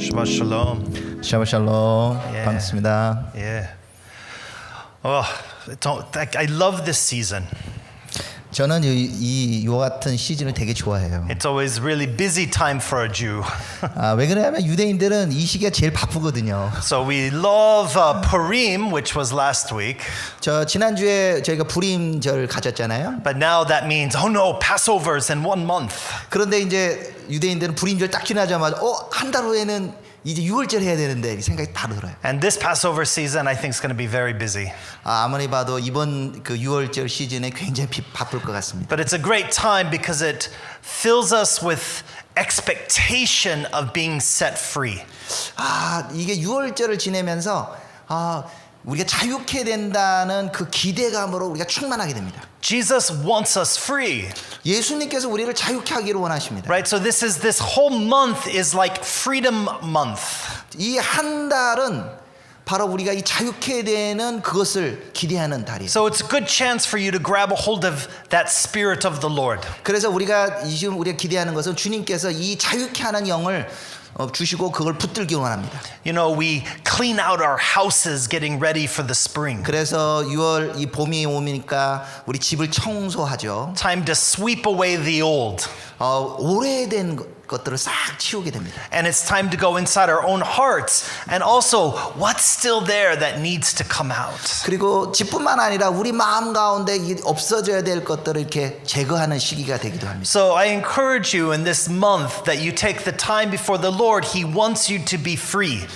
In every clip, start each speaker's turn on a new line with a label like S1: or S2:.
S1: Shabbat shalom.
S2: 샬롬
S1: 예.
S2: 반갑습니다.
S1: Yeah. Oh, I love this season.
S2: 저는 이와 같은 시즌을 되게 좋아해요.
S1: It's always really busy time for a Jew.
S2: 왜 그러냐면 유대인들은 이 시기가 제일 바쁘거든요.
S1: So we love Purim, which was last week.
S2: 저 지난주에 저희가 불임절 가졌잖아요.
S1: But now that means, oh no, Passover's in 1 month.
S2: 그런데 이제 유대인들은 불임절 딱 지나자마자 한 달 후에는 이제 6월절 해야 되는데 이 생각이 다 들어요.
S1: And this Passover season, I think, is going to be very busy.
S2: 아무리 봐도 이번 그 6월절 시즌에 굉장히 바쁠 것 같습니다.
S1: But it's a great time because it fills us with expectation of being set free.
S2: 이게 6월절을 지내면서 우리가 자유케 된다는 그 기대감으로 우리가 충만하게 됩니다.
S1: Jesus wants us free.
S2: 예수님께서 우리를 자유케 하기를 원하십니다.
S1: Right? So this whole month is like freedom month.
S2: 이 한 달은 바로 우리가 이 자유케 되는 그것을 기대하는 달이에요.
S1: So it's a good chance for you to grab a hold of that spirit of the Lord.
S2: 그래서 우리가 지금 우리가 기대하는 것은 주님께서 이 자유케 하는 영을 주시고 그걸 붙들기 원합니다.
S1: You know, we clean out our houses getting ready for the spring.
S2: 그래서 6월 이 봄이 오니까 우리 집을 청소하죠.
S1: Time to sweep away the old.
S2: 오래된 것들을 싹 치우게 됩니다.
S1: And it's time to go inside our own hearts and also what's still there that needs to come out.
S2: 그리고 집뿐만 아니라 우리 마음 가운데 없어져야 될 것들을 이렇게 제거하는 시기가 되기도 합니다.
S1: So I encourage you in this month that you take the time before the Lord. He wants you to be free.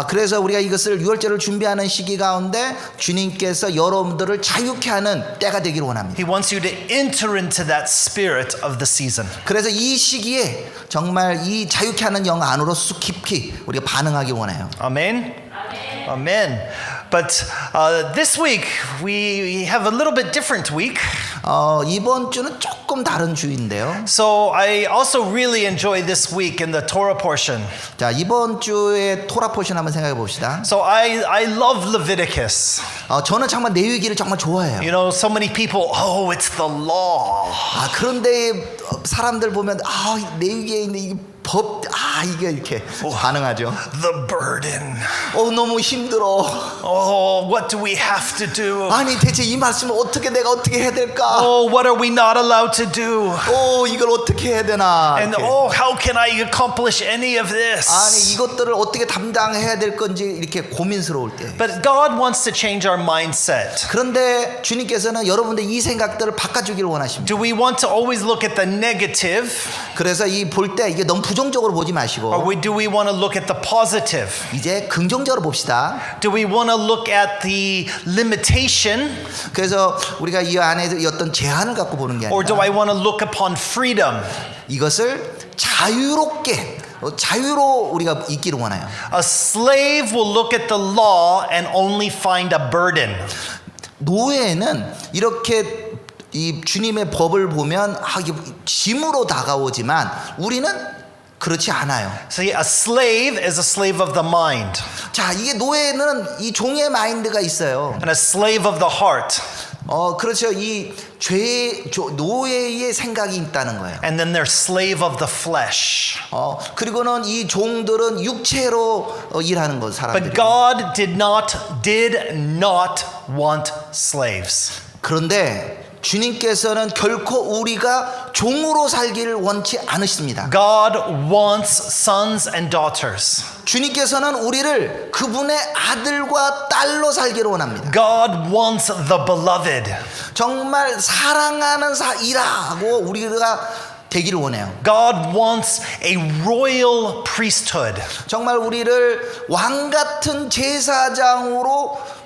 S2: 그래서 우리가 이것을 6월절을 준비하는 시기 가운데 주님께서 여러분들을 자유케 하는 때가 되기를 원합니다.
S1: He wants you to enter into that spirit of the season.
S2: 그래서 이 시기에 정말 이 자유케 하는 영 안으로 쑥 깊이 우리가 반응하기 원해요.
S1: Amen? Amen. But this week we have a little bit different week.
S2: 이번 주는 조금 다른 주인데요.
S1: So I also really enjoy this week in the Torah portion.
S2: 자, 이번 주의 토라 포션 한번 생각해 봅시다.
S1: So I love Leviticus.
S2: 저는 정말 레위기를 정말 좋아해요.
S1: You know, so many people, oh, it's the law.
S2: 그런데 사람들 보면 레위기에 있는 이 법, 이게 이렇게 반응하죠.
S1: The burden.
S2: 너무 힘들어.
S1: Oh, what do we have to do?
S2: 아니 대체 이 말씀을 내가 어떻게 해야 될까?
S1: Oh, what are we not allowed to do?
S2: 이걸 어떻게 해야 되나?
S1: And
S2: 이렇게.
S1: how can I accomplish any of this?
S2: 아니 이것들을 어떻게 담당해야 될 건지 이렇게 고민스러울 때.
S1: But God wants to change our mindset.
S2: 그런데 주님께서는 여러분들 이 생각들을 바꿔주기를 원하십니다.
S1: Do we want to always look at the negative?
S2: 그래서 이 볼 때 이게 너무 부정적으로 보지 마시고
S1: Or do we want to look at the positive?
S2: 이제 긍정적으로 봅시다.
S1: Do we want to look at the limitation?
S2: 그래서 우리가 이 안에 어떤 제한을 갖고 보는 게
S1: Or do
S2: 아니라
S1: I want to look upon freedom?
S2: 이것을 자유롭게 자유로 우리가 있기를 원해요.
S1: A slave will look at the law and only find a burden.
S2: 노예는 이렇게 이 주님의 법을 보면 이게 짐으로 다가오지만 우리는 그렇지 않아요.
S1: See, a slave is a slave of the mind.
S2: 자, 이게 노예는 이 종의 마인드가 있어요.
S1: And a slave of the heart.
S2: 그렇죠. 이 노예의 생각이 있다는 거예요.
S1: And then they're slave of the flesh.
S2: 그리고는 이 종들은 육체로 일하는 것 사람들이.
S1: But God did not want slaves.
S2: 그런데 주님께서는 결코 우리가 종으로 살기를 원치 않으십니다.
S1: God wants sons and daughters.
S2: 주님께서는 우리를 그분의 아들과 딸로 살기를 원합니다.
S1: God wants the beloved.
S2: 정말 사랑하는 사이라고 우리가 되기를 원해요.
S1: God wants a royal priesthood.
S2: 정말 우리를 왕 같은 제사장으로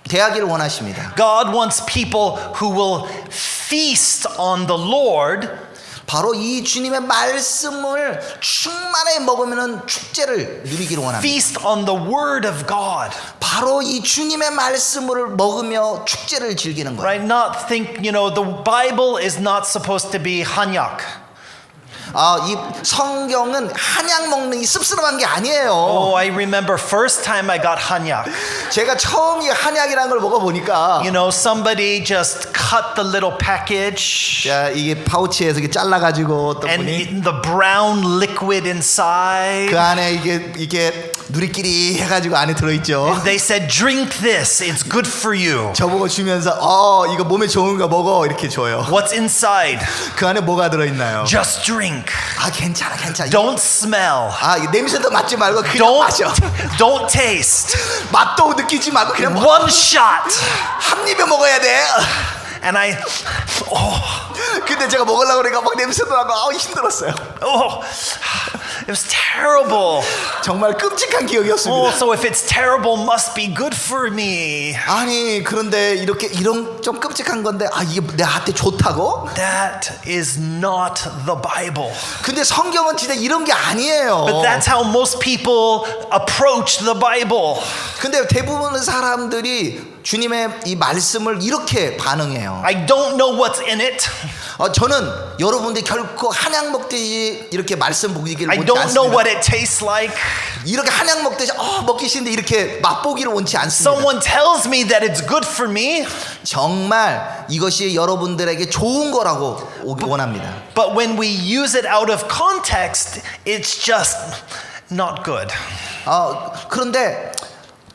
S2: 대하기를 원하십니다.
S1: God wants people who will feast on the Lord.
S2: 바로 이 주님의 말씀을 충만히 먹으면 축제를 누리기를 원합니다.
S1: Feast on the word of God.
S2: 바로 이 주님의 말씀을 먹으며 축제를 즐기는 거예요.
S1: Right? Not think, the Bible is not supposed to be hanyak.
S2: 이 성경은 한약 먹는 이 씁쓸한 게 아니에요.
S1: Oh, I remember first time I got hanyak.
S2: 제가 처음 이 한약이라는 걸 먹어보니까
S1: You know, somebody just cut the little package
S2: 자, 이게 파우치에서 이렇게 잘라가지고 어떤
S1: and
S2: 분이
S1: the brown liquid inside.
S2: 그 안에 이게 누리끼리 해가지고 안에 들어있죠.
S1: They said, drink this. It's good for you.
S2: 저보고 주면서 이거 몸에 좋은 거 먹어 이렇게 줘요.
S1: What's inside?
S2: 그 안에 뭐가 들어있나요?
S1: Just drink.
S2: 괜찮아.
S1: Don't smell.
S2: 이 냄새도 맡지 말고 그냥 마셔.
S1: Don't taste.
S2: 맛도 느끼지 말고 그냥 먹어.
S1: One shot.
S2: 한 입에 먹어야 돼.
S1: And
S2: 근데 제가 먹으려고 그러니까 막 냄새도 나고 힘들었어요.
S1: it was terrible.
S2: 정말 끔찍한 기억이었습니다.
S1: So if it's terrible, must be good for me.
S2: 아니 그런데 이런 좀 끔찍한 건데 이게 내한테 좋다고?
S1: That is not the Bible.
S2: 근데 성경은 진짜 이런 게 아니에요.
S1: But that's how most people approach the Bible.
S2: 근데 대부분의 사람들이 주님의 이 말씀을 이렇게 반응해요.
S1: I don't know what's in it.
S2: 저는 여러분들이 결코 한약 먹듯이 이렇게 말씀 보기를
S1: I
S2: 원치
S1: don't know
S2: 않습니다.
S1: what it tastes like.
S2: 이렇게 한약 먹듯이 먹기 싫은데 이렇게 맛보기를 원치 않습니다.
S1: Someone tells me that it's good for me.
S2: 정말 이것이 여러분들에게 좋은 거라고 원합니다.
S1: But when we use it out of context, it's just not good.
S2: 그런데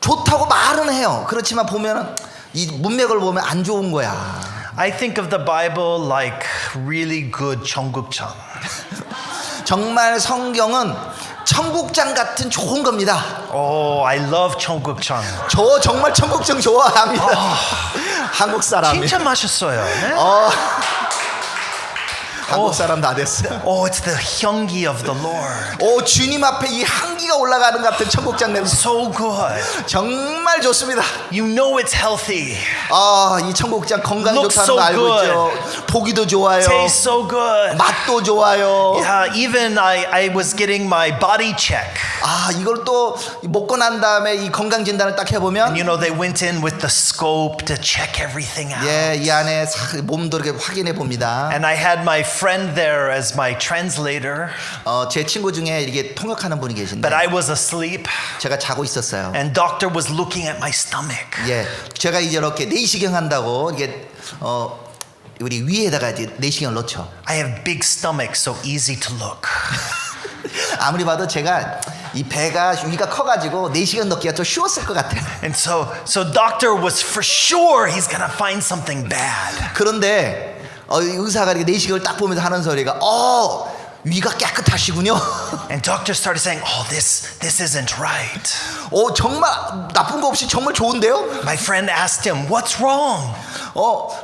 S2: 좋다고 말은 해요. 그렇지만 보면은 이 문맥을 보면 안 좋은 거야.
S1: I think of the Bible like really good 청국장.
S2: 정말 성경은 청국장 같은 좋은 겁니다.
S1: Oh, I love 청국장.
S2: 저 정말 청국장 좋아합니다. 한국 사람이.
S1: 진짜 맛있어요. 네?
S2: 한국 사람 다 됐어요.
S1: Oh, it's the 향기 of the Lord.
S2: 주님 앞에 이 향기가 올라가는 것 같은 청국장 냄새.
S1: So good.
S2: 정말 좋습니다.
S1: You know it's healthy.
S2: 이 청국장 건강
S1: Looks
S2: 좋다는
S1: so
S2: 거 알고
S1: good.
S2: 있죠. 보기도 좋아요.
S1: Tastes so good.
S2: 맛도 좋아요.
S1: Yeah, even I was getting my body check.
S2: 이걸 또 먹고 난 다음에 이 건강 진단을 딱 해보면
S1: You know, they went in with the scope to check everything out.
S2: 이 안에 몸도 이렇게 확인해 봅니다.
S1: And I had my friend there as my translator,
S2: 제 친구 중에 이렇게 통역하는 분이 계신데
S1: but I was asleep
S2: 제가 자고 있었어요.
S1: and doctor was looking at my stomach.
S2: 제가 이제 이렇게 내시경 한다고 이게 우리 위에다가 이제 내시경을 넣죠.
S1: I have big stomach, so easy to look.
S2: 아무리 봐도 제가 이 배가 위가 커가지고 내시경 넣기가 좀 쉬웠을 것 같아요.
S1: And so doctor was for sure he's gonna find something bad.
S2: 그런데 의사가 이렇게 내시경을 딱 보면서 하는 소리가 위가 깨끗하시군요.
S1: And doctor started saying, "Oh, this isn't right."
S2: 정말 나쁜 거 없이 정말 좋은데요?
S1: My friend asked him, "What's wrong?"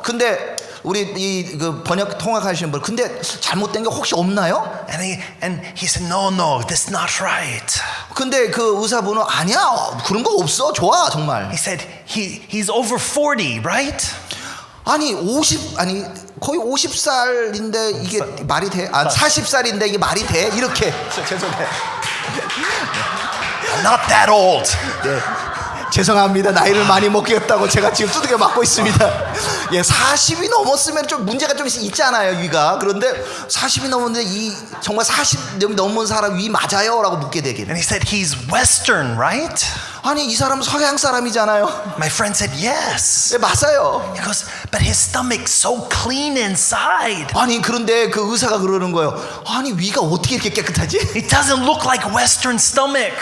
S2: 근데 우리 그 번역 통역하시는 분, 근데 잘못된 게 혹시 없나요?
S1: And he said, "No, this is not right."
S2: 근데 그 의사분은 아니야, 그런 거 없어, 좋아 정말.
S1: He said, "He's over 40, right?"
S2: 거의 50살인데 이게 말이 돼? 40살인데 이게 말이 돼? 이렇게. 죄송해요.
S1: I'm not that old.
S2: 죄송합니다. 나이를 많이 먹겠다고 제가 지금 두들겨 맞고 있습니다. 40이 넘었으면 좀 문제가 좀 있잖아요, 위가. 그런데 40이 넘었는데 정말 40 넘은 사람 위 맞아요라고 묻게 되긴.
S1: And he said, "He's Western, right?"
S2: 이 사람은 서양 사람이잖아요.
S1: My friend said, "Yes."
S2: 맞아요.
S1: He goes, "But his stomach's so clean inside."
S2: 그런데 그 의사가 그러는 거예요. 위가 어떻게 이렇게 깨끗하지?
S1: It doesn't look like Western stomach.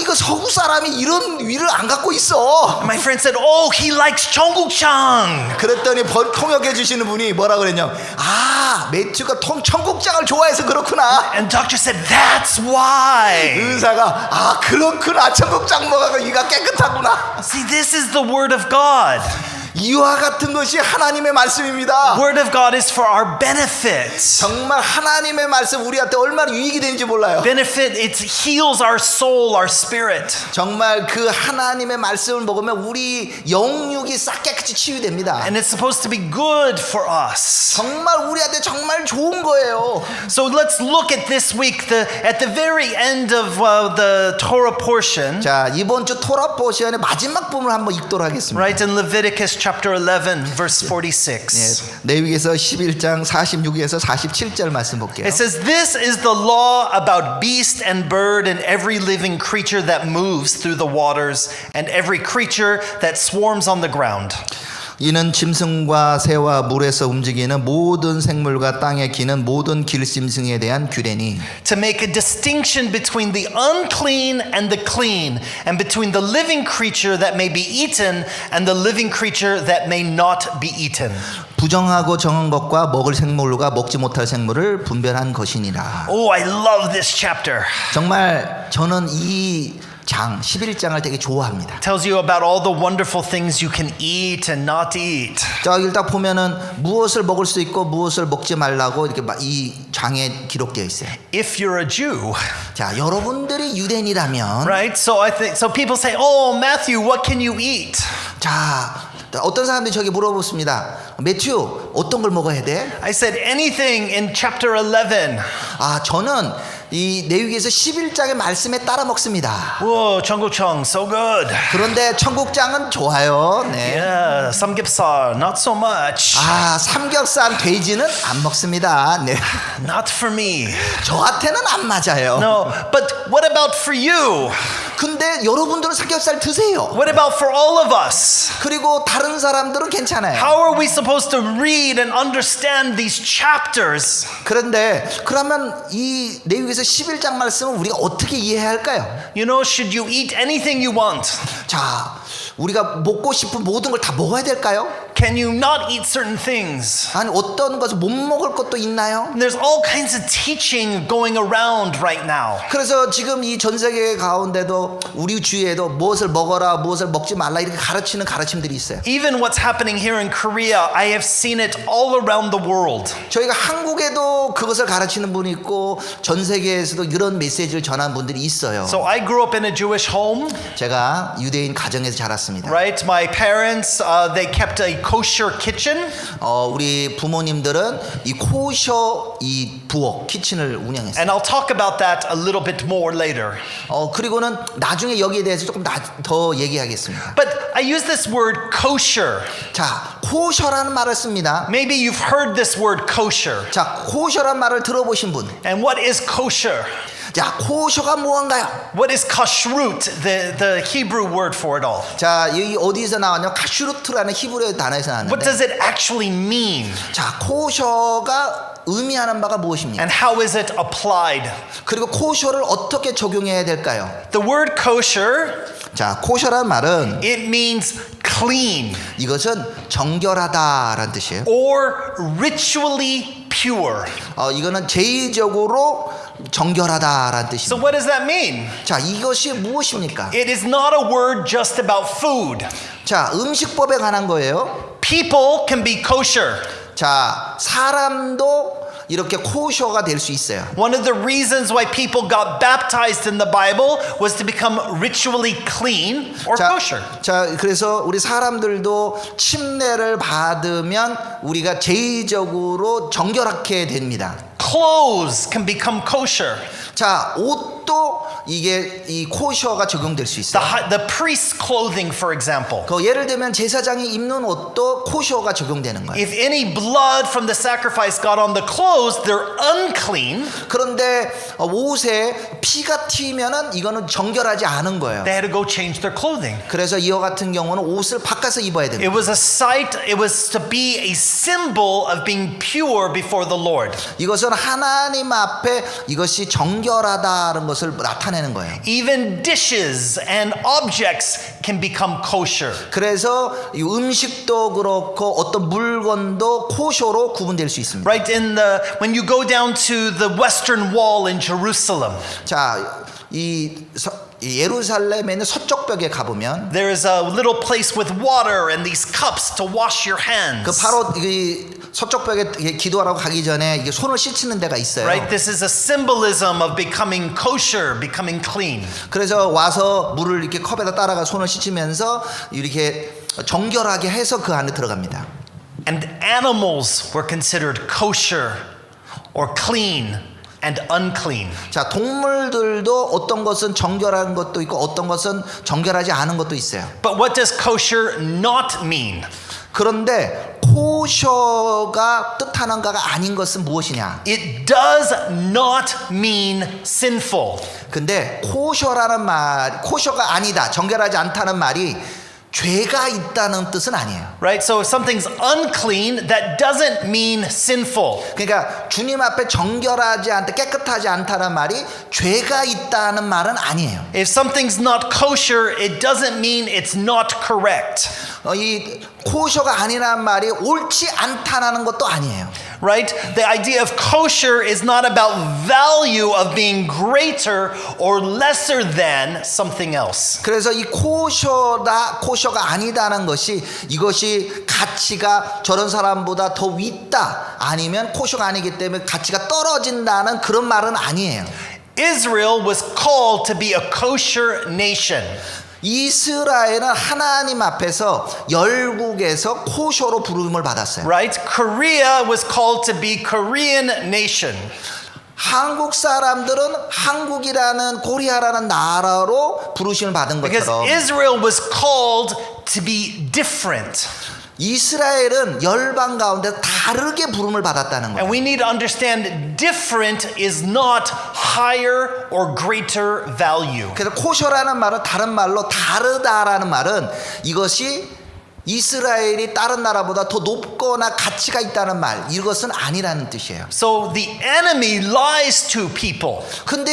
S2: 이거 서구 사람이 이런 위를 안 갖고 있어.
S1: My friend said, "Oh, he likes 청국장."
S2: 그랬더니 통역해 주시는 분이 뭐라 그랬냐? 매튜가 청국장을 좋아해서 그렇구나.
S1: And doctor said, "That's why."
S2: 의사가 그렇구나, 청국장 먹어서 위가 깨끗하구나.
S1: See, this is the word of God.
S2: 이와 같은 것이 하나님의 말씀입니다.
S1: Word of God is for our benefit.
S2: 정말 하나님의 말씀 우리한테 얼마나 유익이 되는지 몰라요.
S1: Benefit, it heals our soul, our spirit.
S2: 정말 그 하나님의 말씀을 먹으면 우리 영육이 싹 깨끗이 치유됩니다.
S1: And it's supposed to be good for us.
S2: 정말 우리한테 정말 좋은 거예요.
S1: So let's look at this week, at the very end of the Torah portion.
S2: 자, 이번 주 토라 포션의 마지막 부분을 한번 읽도록 하겠습니다.
S1: Right in Leviticus chapter chapter 11, verse 46.
S2: 예, 레위기에서 11장 46에서 47절 말씀 볼게요.
S1: It says, "This is the law about beast and bird and every living creature that moves through the waters and every creature that swarms on the ground."
S2: 이는 짐승과 새와 물에서 움직이는 모든 생물과 땅에 기는 모든 길짐승에 대한 규례니
S1: To make a distinction between the unclean and the clean, and between the living creature that may be eaten and the living creature that may not be eaten.
S2: 부정하고 정한 것과 먹을 생물과 먹지 못할 생물을 분별한 것이니라.
S1: Oh, I love this chapter.
S2: 정말 저는 이 장 11장을 되게 좋아합니다.
S1: Tells you about all the wonderful things you can eat and not eat.
S2: 저기 딱 보면은 무엇을 먹을 수 있고 무엇을 먹지 말라고 이렇게 이 장에 기록되어 있어요.
S1: If you're a Jew,
S2: 자, 여러분들이 유대인이라면
S1: right? So I think so people say, "Oh, Matthew, what can you eat?"
S2: 자, 어떤 사람들이 저기 물어보습니다. 매튜, 어떤 걸 먹어야 돼?
S1: I said anything in chapter 11.
S2: 아, 저는 이 레위기에서 11장의 말씀에 따라 먹습니다.
S1: Whoa, 청국장, so good.
S2: 그런데 청국장은 좋아요. 네.
S1: Yeah, samgyeopsal, not so much.
S2: 아, 삼겹살 돼지는 안 먹습니다. 네.
S1: Not for me.
S2: 저한테는 안 맞아요.
S1: No, but what about for you?
S2: 근데 여러분들은 삼겹살 드세요.
S1: What about for all of us?
S2: 그리고 다른 사람들은 괜찮아요.
S1: How are we supposed to read and understand these chapters?
S2: 그런데 그러면 이 레위기에서 11장 말씀은 우리가 어떻게 이해해야 할까요?
S1: You know, should you eat anything you want?
S2: 자, 우리가 먹고 싶은 모든 걸 다 먹어야 될까요?
S1: Can you not eat certain things?
S2: 아니, 어떤 것을 못 먹을 것도 있나요?
S1: There's all kinds of teaching going around right now.
S2: 그래서 지금 이 전 세계 가운데도 우리 주위에도 무엇을 먹어라, 무엇을 먹지 말라 이렇게 가르치는 가르침들이 있어요.
S1: Even what's happening here in Korea, I have seen it all around the world.
S2: 저희가 한국에도 그것을 가르치는 분이 있고 전 세계에서도 이런 메시지를 전하는 분들이 있어요.
S1: So I grew up in a Jewish home,
S2: 제가 유대인 가정에서 자랐습니다.
S1: right? My parents, they kept a kosher kitchen.
S2: 우리 부모님들은 이 코셔 이 부엌 키친을 운영했어요.
S1: And I'll talk about that a little bit more later.
S2: 그리고는 나중에 여기에 대해서 조금 더 얘기하겠습니다.
S1: But I use this word kosher.
S2: 자, 코셔라는 말을 씁니다.
S1: Maybe you've heard this word kosher.
S2: 자, 코셔란 말을 들어보신 분.
S1: And what is kosher?
S2: 자, 코셔가 무언가요?
S1: What is kashrut, the Hebrew word for it all?
S2: 자, 여기 어디서 나왔냐? 카슈루트라는 히브리어 단어에서
S1: What
S2: 나왔는데.
S1: does it actually mean?
S2: 자, 코셔가 의미하는 바가 무엇입니까?
S1: And how is it applied?
S2: 그리고 코셔를 어떻게 적용해야 될까요?
S1: The word kosher,
S2: 자, 코셔란 말은
S1: it means clean
S2: 이것은 정결하다라는 뜻이에요.
S1: or ritually pure.
S2: 이거는 제의적으로 정결하다라는
S1: So
S2: 뜻입니다.
S1: what does that mean?
S2: 자, 이것이 무엇입니까?
S1: It is not a word just about food.
S2: 자, 음식법에 관한 거예요.
S1: People can be kosher.
S2: 자, 사람도 이렇게 코셔가 될 수 있어요.
S1: One of the reasons why people got baptized in the Bible was to become ritually clean or kosher.
S2: 자, 그래서 우리 사람들도 침례를 받으면 우리가 제의적으로 정결하게 됩니다.
S1: Clothes can become kosher.
S2: 자, 옷도 이게 이 코셔가 적용될 수 있어요.
S1: The priest's clothing, for example.
S2: 예를 들면 제사장이 입는 옷도 코셔가 적용되는 거예요.
S1: If any blood from the sacrifice got on the clothes, they're unclean.
S2: 그런데 옷에 피가 튀면은 이거는 정결하지 않은 거예요.
S1: They had to go change their clothing.
S2: 그래서 이와 같은 경우는 옷을 바꿔서 입어야 됩니다.
S1: It was a sight, it was to be a symbol of being pure before the Lord.
S2: 이것은 하나님 앞에 이것이 정결하다는 것을 나타내는 거예요.
S1: Even dishes and objects can become kosher.
S2: 그래서 이 음식도 그렇고 어떤 물건도 코셔로 구분될 수 있습니다.
S1: Right when you go down to the western wall in Jerusalem,
S2: 자, 이 예루살렘에 있는 서쪽 벽에 가보면
S1: there is a little place with water and these cups to wash your hands.
S2: 그 바로 이 서쪽 벽에 기도하라고 가기 전에 이게 손을 씻는 데가 있어요.
S1: Right, this is a symbolism of becoming kosher, becoming clean.
S2: 그래서 와서 물을 이렇게 컵에다 따라가 손을 씻으면서 이렇게 정결하게 해서 그 안에 들어갑니다.
S1: And animals were considered kosher or clean and unclean.
S2: 자, 동물들도 어떤 것은 정결한 것도 있고 어떤 것은 정결하지 않은 것도 있어요.
S1: But what does kosher not mean?
S2: 그런데 코셔가 뜻하는 가가 아닌 것은 무엇이냐?
S1: It does not mean sinful.
S2: 근데 코셔라는 말, 코셔가 아니다, 정결하지 않다는 말이 죄가 있다는 뜻은 아니에요.
S1: Right? So if something's unclean, that doesn't mean sinful.
S2: 그러니까 주님 앞에 정결하지 않다, 깨끗하지 않다는 말이 죄가 있다는 말은 아니에요.
S1: If something's not kosher, it doesn't mean it's not correct.
S2: 이 코셔가 아니라는 말이 옳지 않다는 것도 아니에요.
S1: Right? The idea of kosher is not about value of being greater or lesser than something else.
S2: 그래서 이 코셔가 아니다는 것이 이것이 가치가 저런 사람보다 더 윗다 아니면 코셔가 아니기 때문에 가치가 떨어진다는 그런 말은 아니에요.
S1: Israel was called to be a kosher nation.
S2: 이스라엘은 하나님 앞에서 열국에서 코셔로 부름을 받았어요.
S1: Right? Korea was called to be Korean nation.
S2: 한국 사람들은 한국이라는 코리아라는 나라로 부르심을 받은
S1: Because
S2: 것처럼
S1: Israel was called to be different.
S2: 이스라엘은 열방 가운데 다르게 부름을 받았다는 거예요.
S1: And we need to understand different is not higher or greater value.
S2: 그래서 코셔라는 말은 다른 말로 다르다라는 말은 이것이 이스라엘이 다른 나라보다 더 높거나 가치가 있다는 말, 이것은 아니라는 뜻이에요.
S1: So the enemy lies to people.
S2: 근데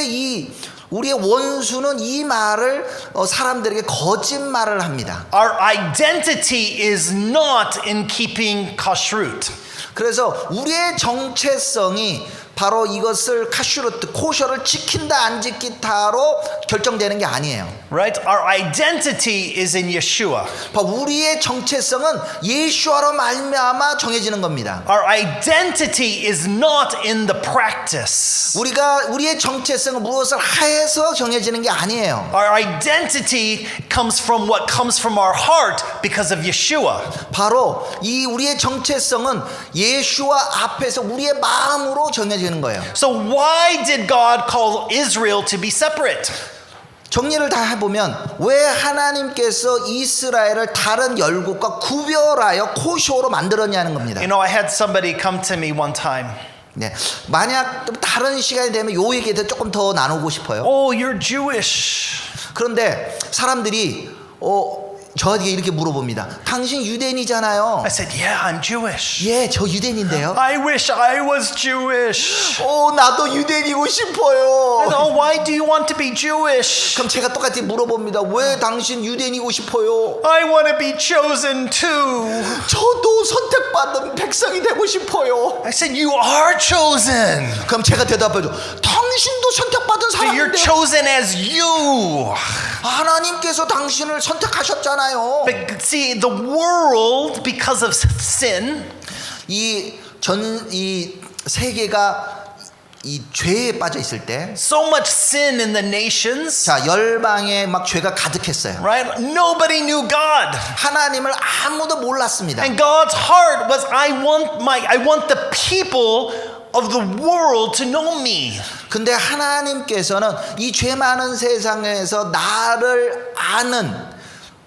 S2: 우리의 원수는 이 말을 사람들에게 거짓말을 합니다.
S1: Our identity is not in keeping kashrut.
S2: 그래서 우리의 정체성이 바로 이것을 카슈르트, 코셔를 지킨다 안 지킨다로 결정되는 게 아니에요.
S1: Right? Our identity is in Yeshua.
S2: 우리의 정체성은 예수와로 말미암아 정해지는 겁니다.
S1: Our identity is not in the practice.
S2: 우리의 정체성은 무엇을 하여서 정해지는 게 아니에요.
S1: Our identity comes from what comes from our heart because of Yeshua.
S2: 바로 이 우리의 정체성은 예수와 앞에서 우리의 마음으로 정해지는 거예요.
S1: So why did God call Israel to be separate?
S2: 정리를 다 해보면 왜 하나님께서 이스라엘을 다른 열국과 구별하여 코쇼로 만들었냐는 겁니다.
S1: You know, I had somebody come to me one time.
S2: 네, 만약 좀 다른 시간이 되면 요 얘기에 대해 조금 더 나누고 싶어요.
S1: Oh, you're Jewish.
S2: 그런데 사람들이 저에게 이렇게 물어봅니다. 당신 유대인이잖아요.
S1: I said, yeah, I'm Jewish.
S2: 예, 저 유대인인데요.
S1: I wish I was Jewish.
S2: 나도 유대인이고 싶어요.
S1: Oh, why do you want to be Jewish?
S2: 그럼 제가 똑같이 물어봅니다. 왜 당신 유대인이고 싶어요?
S1: I want to be chosen too.
S2: 저도 선택받은 백성이 되고 싶어요.
S1: I said, you are chosen.
S2: 그럼 제가 대답해줘. 당신도 선택받은
S1: So you're
S2: 사람인데
S1: chosen as you.
S2: 하나님께서 당신을 선택하셨잖아요.
S1: But see, the world, because of sin,
S2: 이 세계가 이 죄에 빠져 있을 때,
S1: so much sin in the nations,
S2: 자 열방에 막 죄가 가득했어요.
S1: right? Nobody knew God.
S2: 하나님을 아무도 몰랐습니다.
S1: And God's heart was, I want the people of the world to know me.
S2: 근데 하나님께서는 이 죄 많은 세상에서 나를 아는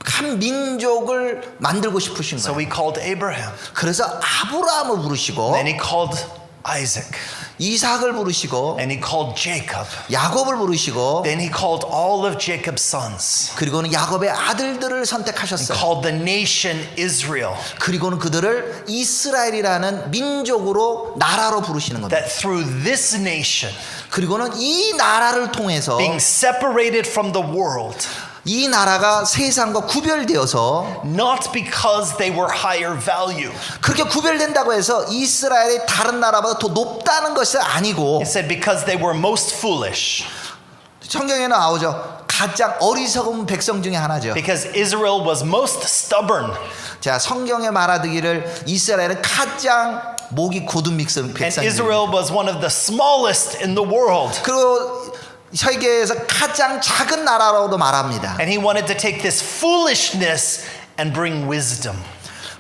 S2: 한 민족을 만들고 싶으신
S1: So
S2: 거예요.
S1: he called Abraham.
S2: 그래서 아브라함을 부르시고
S1: Then he called Isaac.
S2: 이삭을 부르시고
S1: And he called Jacob.
S2: 야곱을 부르시고
S1: Then he called all of Jacob's sons.
S2: 그리고는 야곱의 아들들을
S1: He
S2: 선택하셨어요.
S1: called the nation Israel.
S2: 그리고는 그들을 이스라엘이라는 민족으로 나라로 부르시는 겁니다.
S1: That through this nation,
S2: 그리고는 이 나라를 통해서
S1: being separated from the world,
S2: 이 나라가 세상과 구별되어서
S1: not because they were higher value.
S2: 그렇게 구별된다고 해서 이스라엘이 다른 나라보다 더 높다는 것이 아니고
S1: He said because they were most foolish.
S2: 성경에 나오죠. 가장 어리석은 백성 중에 하나죠.
S1: Because Israel was most stubborn.
S2: 자, 성경에 말하기를 이스라엘은 가장 목이 고든
S1: And
S2: 백성이에요.
S1: Israel was one of the smallest in the world.
S2: 그리고 세계에서 가장 작은 나라로도 말합니다.
S1: And he wanted to take this foolishness and bring wisdom.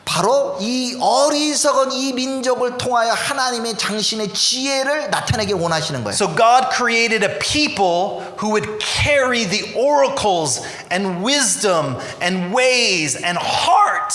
S2: 바로 이 어리석은 이 민족을 통하여 하나님의 당신의 지혜를 나타내기 원하시는 거예요.
S1: So God created a people who would carry the oracles and wisdom and ways and heart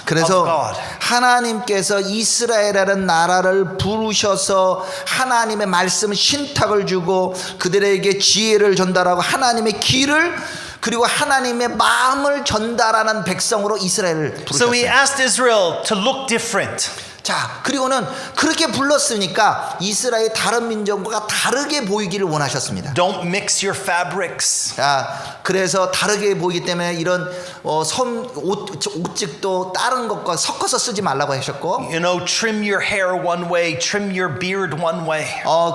S2: 그래서
S1: God.
S2: 하나님께서 이스라엘이라는 나라를 부르셔서 하나님의 말씀 신탁을 주고 그들에게 지혜를 전달하고 하나님의 길을 그리고 하나님의 마음을 전달하는 백성으로 이스라엘을
S1: So he
S2: 부르셨어요.
S1: asked Israel to look different.
S2: 자, 그리고는 그렇게 불렀으니까 이스라엘 다른 민족과 다르게 보이기를 원하셨습니다.
S1: Don't mix your fabrics.
S2: 자, 그래서 다르게 보이기 때문에 이런 옷직도 다른 것과 섞어서 쓰지 말라고 하셨고,
S1: You know, trim your hair one way, trim your beard one way.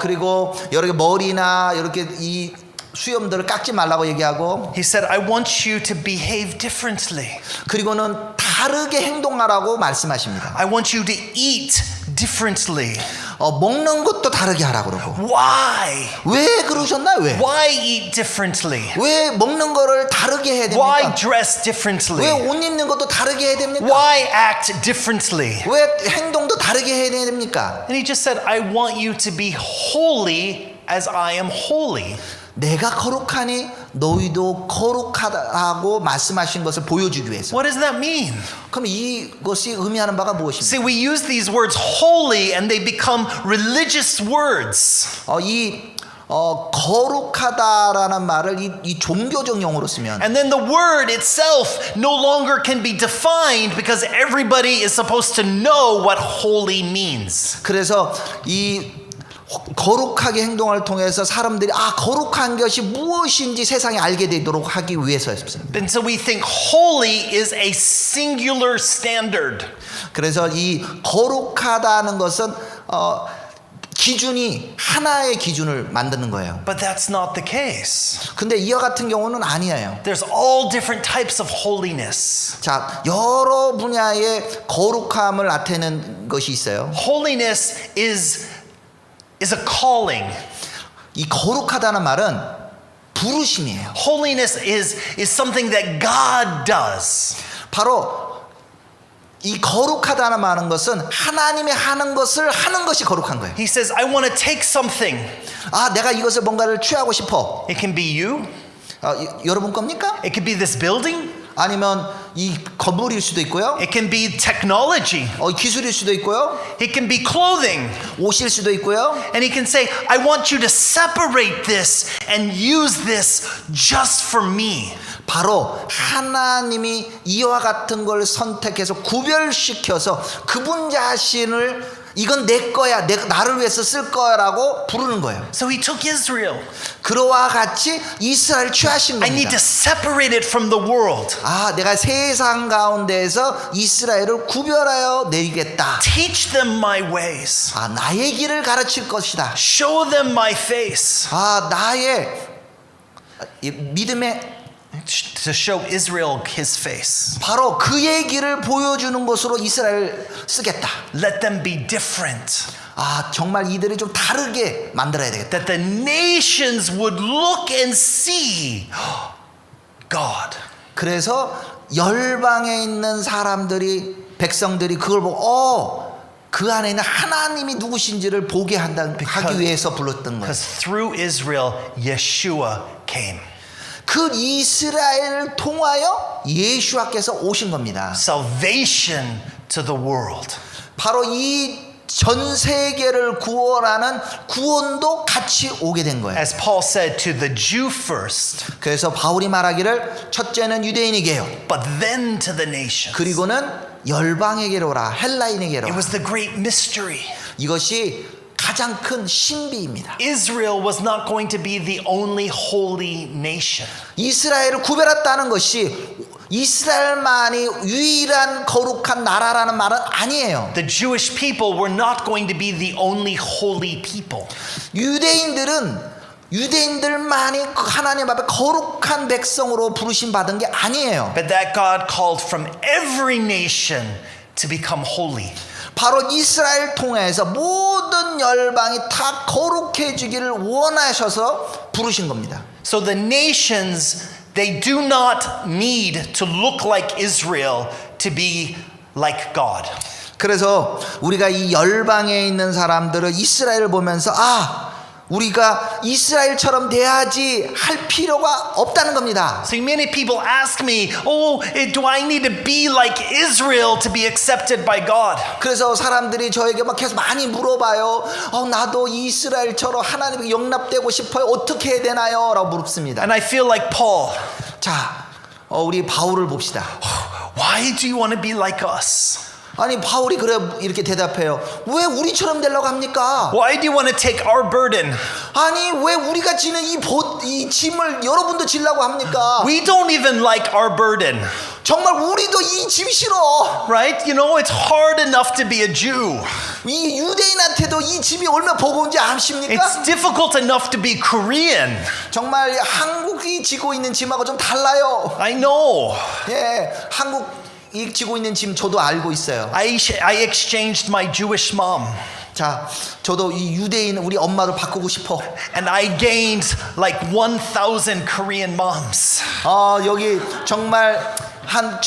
S2: 그리고 여러 개 머리나 이렇게 이 수염들을 깎지 말라고 얘기하고,
S1: He said, I want you to behave differently.
S2: 그리고는 다르게 행동하라고 말씀하십니다.
S1: I want you to eat differently.
S2: 먹는 것도 다르게 하라고 그러고.
S1: Why?
S2: 왜 그러셨나요? 왜?
S1: Why eat differently?
S2: 왜 먹는 거를 다르게 해야
S1: Why
S2: 됩니까?
S1: dress
S2: 왜
S1: differently?
S2: 옷 입는 것도 다르게 해야 됩니까?
S1: Why act differently?
S2: 왜 행동도 다르게 해야 됩니까?
S1: And he just said, I want you to be holy as I am holy.
S2: 내가 거룩하니 너희도 거룩하다고 말씀하신 것을 보여주기 위해서.
S1: What does that mean?
S2: 그럼 이것이 의미하는 바가 무엇입니까?
S1: See, we use these words holy and they become religious words.
S2: 거룩하다라는 말을 이 종교적 용어로 쓰면
S1: And then the word itself no longer can be defined because everybody is supposed to know what holy means.
S2: 그래서 이 거룩하게 행동을 통해서 사람들이 거룩한 것이 무엇인지 세상에 알게 되도록 하기 위해서였습니다.
S1: And so we think holy is a singular standard.
S2: 그래서 이 거룩하다는 것은 기준이 하나의 기준을 만드는 거예요.
S1: But that's not the case.
S2: 근데 이와 같은 경우는 아니에요.
S1: There's all different types of holiness.
S2: 자, 여러 분야의 거룩함을 나타내는 것이 있어요.
S1: Holiness is a calling.
S2: 이 거룩하다는 말은 부르심이에요.
S1: Holiness is something that God does.
S2: 바로 이 거룩하다는 말은 것은 하나님이 하는 것을 하는 것이 거룩한 거예요.
S1: He says, I want to take something.
S2: 내가 이것을 뭔가를 취하고 싶어.
S1: It can be you.
S2: 여러분 겁니까?
S1: It could be this building.
S2: 아니면 이 건물일 수도 있고요.
S1: It can be technology.
S2: 기술일 수도 있고요.
S1: It can be clothing.
S2: 옷일 수도 있고요.
S1: And he can say, I want you to separate this and use this just for me.
S2: 바로 하나님이 이와 같은 걸 선택해서 구별시켜서 그분 자신을 이건 내 거야, 나를 위해서 쓸 거야라고 부르는 거예요.
S1: So he took Israel.
S2: 그와 같이 이스라엘 취하신
S1: I need
S2: 겁니다.
S1: to separate it from the world.
S2: 내가 세상 가운데에서 이스라엘을 구별하여 내리겠다.
S1: Teach them my ways.
S2: 나의 길을 가르칠 것이다.
S1: Show them my face.
S2: 나의 믿음의
S1: To show Israel his face.
S2: 바로 그의 길을 보여주는 것으로 이스라엘 쓰겠다.
S1: Let them be different.
S2: 정말 이들이 좀 다르게 만들어야 되겠다.
S1: That the nations would look and see God.
S2: 그래서 열방에 있는 사람들이 백성들이 그걸 보고 그 안에 있는 하나님이 누구신지를 보게 하기 위해서 불렀던 거예요.
S1: Because through Israel, Yeshua came.
S2: 그 이스라엘을 통하여 예수와께서 오신 겁니다.
S1: Salvation to the world.
S2: 바로 이 전 세계를 구원하는 구원도 같이 오게 된 거예요.
S1: As Paul said to the Jew first,
S2: 그래서 바울이 말하기를 첫째는 유대인에게요.
S1: but then to the nations.
S2: 그리고는 열방에게로 오라. 헬라인에게로.
S1: It was the great mystery.
S2: 이것이 가장 큰 신비입니다.
S1: Israel was not going to be the only holy nation.
S2: 이스라엘을 구별했다는 것이 이스라엘만이 유일한 거룩한 나라라는 말은 아니에요.
S1: The Jewish people were not going to be the only holy people.
S2: 유대인들만이 하나님 앞에 거룩한 백성으로 부르심 받은 게 아니에요.
S1: But that God called from every nation to become holy.
S2: 바로 이스라엘 통해서 모든 열방이 다 거룩해지기를 원하셔서 부르신 겁니다.
S1: So the nations, they do not need to look like Israel to be like God.
S2: 그래서 우리가 이 열방에 있는 사람들은 이스라엘을 보면서 우리가 이스라엘처럼 돼야지 할 필요가 없다는 겁니다.
S1: See, many people ask me, oh, do I need to be like Israel to be accepted by God?
S2: 그래서 사람들이 저에게 막 계속 많이 물어봐요. 나도 이스라엘처럼 하나님께 용납되고 싶어요. 어떻게 해야 되나요? 라고 물습니다.
S1: And I feel like Paul.
S2: 자, 우리 바울을 봅시다.
S1: Why do you want to be like us?
S2: 아니 바울이 그래 이렇게 대답해요. 왜 우리처럼 되려고 합니까?
S1: Why do you want to take our burden?
S2: 아니 왜 우리가 지는 이 짐을 여러분도 지려고 합니까?
S1: We don't even like our burden,
S2: 정말 우리도 이 짐 싫어.
S1: right? You know, it's hard enough to be a Jew.
S2: 이 유대인한테도 이 짐이 얼마나 버거운지 아십니까?
S1: It's difficult enough to be Korean.
S2: 정말 한국이 지고 있는 짐하고 좀 달라요.
S1: I know.
S2: 예, 한국이 지고 있는 짐 저도 알고 있어요.
S1: I exchanged my Jewish mom.
S2: 자, 저도 이 유대인 우리 엄마를 바꾸고 싶어.
S1: And I gained like 1,000 Korean moms.
S2: 여기 정말 한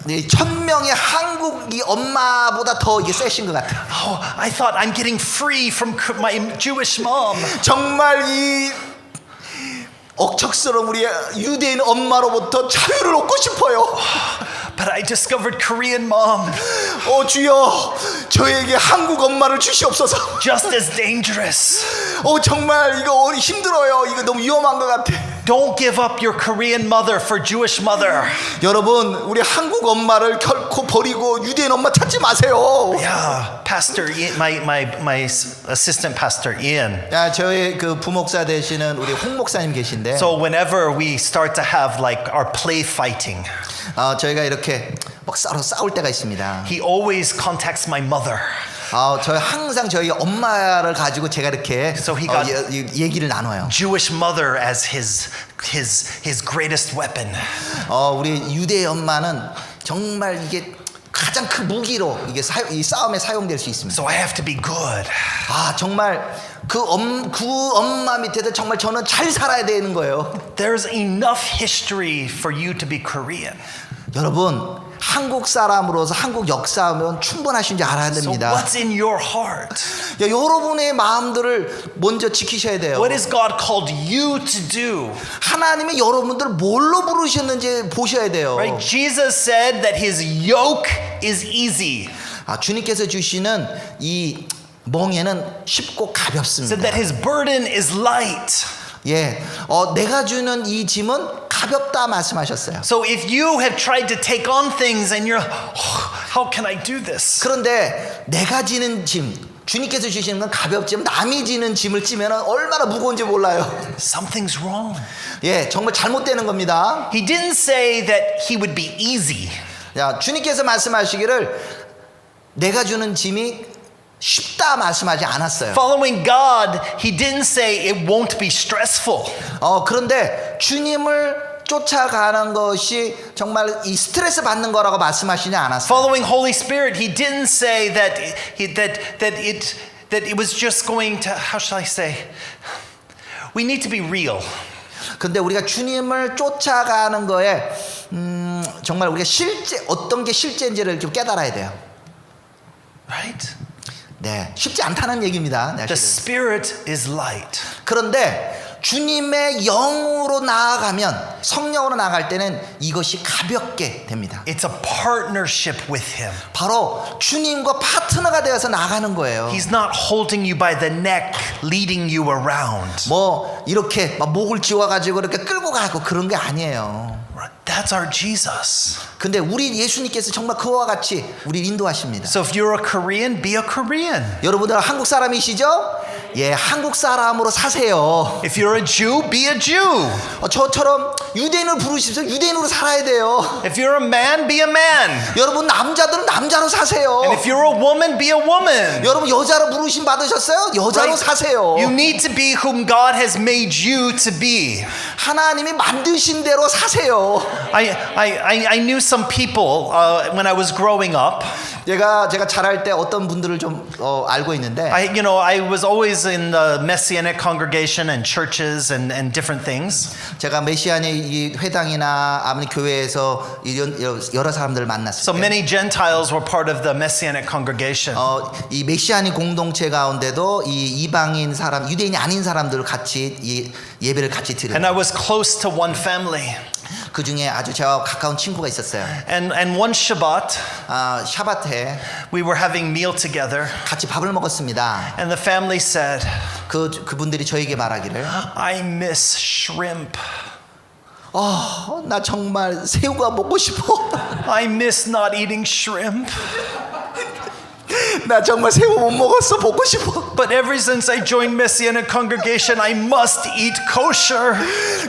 S2: 1,000명의 한국이 엄마보다 더 이게 세신 것 같아요.
S1: Oh, I thought I'm getting free from my Jewish mom.
S2: 정말 이 억척스러운 우리 유대인 엄마로부터 자유를 얻고 싶어요.
S1: But I discovered Korean mom.
S2: 주여 저에게 한국 엄마를 주시옵소서.
S1: Just as dangerous.
S2: 정말 이거 힘들어요. 이거 너무 위험한 것 같아.
S1: Don't give up your Korean mother for Jewish mother.
S2: 여러분 우리 한국 엄마를 결코 버리고 유대인 엄마 찾지 마세요.
S1: Yeah, Pastor Ian, my assistant pastor Ian.
S2: 야, 저희 그 부목사 되시는 우리 홍 목사님 계신데.
S1: So whenever we start to have like our play fighting,
S2: 저희가 이렇게 막 서로 싸울 때가 있습니다.
S1: he always contacts my mother.
S2: 저희 항상 저희 엄마를 가지고 제가 이렇게
S1: So he got
S2: 얘기를 나눠요.
S1: Jewish mother as his greatest weapon.
S2: 우리 유대 엄마는 정말 이게 가장 큰 무기로 이게 이 싸움에 사용될 수 있습니다.
S1: So I have to be good.
S2: 정말 그 엄마 밑에서 정말 저는 잘 살아야 되는 거예요.
S1: There's enough history for you to be Korean.
S2: 여러분 한국 사람으로서 한국 역사하면 충분하신 줄 알아야
S1: So
S2: 됩니다.
S1: what's in your heart?
S2: 여러분의 마음들을 먼저 지키셔야 돼요.
S1: What has God called you to do?
S2: 하나님이 여러분들을 뭘로 부르셨는지 보셔야 돼요.
S1: Right? Jesus said that his yoke is easy.
S2: 주님께서 주시는 이 멍에는 쉽고
S1: Said
S2: 가볍습니다.
S1: that his burden is light.
S2: 예, 내가 주는 이 짐은 가볍다 말씀하셨어요.
S1: So if you have tried to take on things and you're, how can I do this?
S2: 그런데 내가 지는 짐, 주님께서 주시는 건 가볍지만 남이 지는 짐을 찌면 얼마나 무거운지 몰라요.
S1: Something's wrong.
S2: 예, 정말 잘못되는 겁니다.
S1: He didn't say that he would be easy.
S2: 야, 주님께서 말씀하시기를 내가 주는 짐이 쉽다 말씀하지 않았어요.
S1: Following God, he didn't say it won't be stressful.
S2: 그런데 주님을 쫓아가는 것이 정말 이 스트레스 받는 거라고 말씀하시지 않았어요.
S1: Following Holy Spirit, he didn't say that it was just going to, how shall I say? We need to be real.
S2: 근데 우리가 주님을 쫓아가는 거에 정말 우리가 실제 어떤 게 실제인지를 좀 깨달아야 돼요.
S1: Right?
S2: 네, 쉽지 않다는 얘기입니다.
S1: The Spirit is light.
S2: 그런데 주님의 영으로 나아가면 성령으로 나아갈 때는 이것이 가볍게 됩니다.
S1: It's a partnership with him.
S2: 바로 주님과 파트너가 되어서 나가는 거예요.
S1: He's not holding you by the neck, leading you around.
S2: 뭐 이렇게 막 목을 쥐어가지고 이렇게 끌고 가고 그런 게 아니에요.
S1: That's our Jesus.
S2: 근데 우리 예수님께서 정말 그와 같이 우리 인도하십니다.
S1: So if you're a Korean, be a Korean.
S2: 여러분들 한국 사람이시죠? 예, 한국 사람으로 사세요.
S1: If you're a Jew, be a Jew.
S2: 저처럼 유대인을 부르십시오. 유대인으로 살아야 돼요.
S1: If you're a man, be a man.
S2: 여러분 남자들은 남자로 사세요.
S1: And if you're a woman, be a woman.
S2: 여러분 여자로 부르심 받으셨어요? 여자로 사세요.
S1: You need to be whom God has made you to be.
S2: 하나님이 만드신 대로 사세요.
S1: I knew some people when I was growing up.
S2: 제가 자랄 때 어떤 분들을 좀 알고 있는데
S1: I was always in the Messianic congregation and churches and different things.
S2: 제가 메시아의 이 회당이나 아무리 교회에서 이런 여러 사람들을 만났을
S1: So
S2: 때
S1: many Gentiles were part of the Messianic congregation.
S2: 이 메시아니 공동체 가운데도 이 이방인 사람, 유대인이 아닌 사람들을 같이 이 예배를 같이 드려요.
S1: And I was close to one family.
S2: 그 중에 아주 저와 가까운 친구가 있었어요.
S1: And one Shabbat,
S2: 샤바트에
S1: we were having meal together.
S2: 같이 밥을 먹었습니다.
S1: And the family said,
S2: 그분들이 저에게 말하기를
S1: I miss shrimp.
S2: 나 정말 새우가 먹고 싶어.
S1: I miss not eating shrimp.
S2: 나 정말 새우 못 먹었어. 먹고 싶어.
S1: But ever since I joined Messianic congregation, I must eat kosher.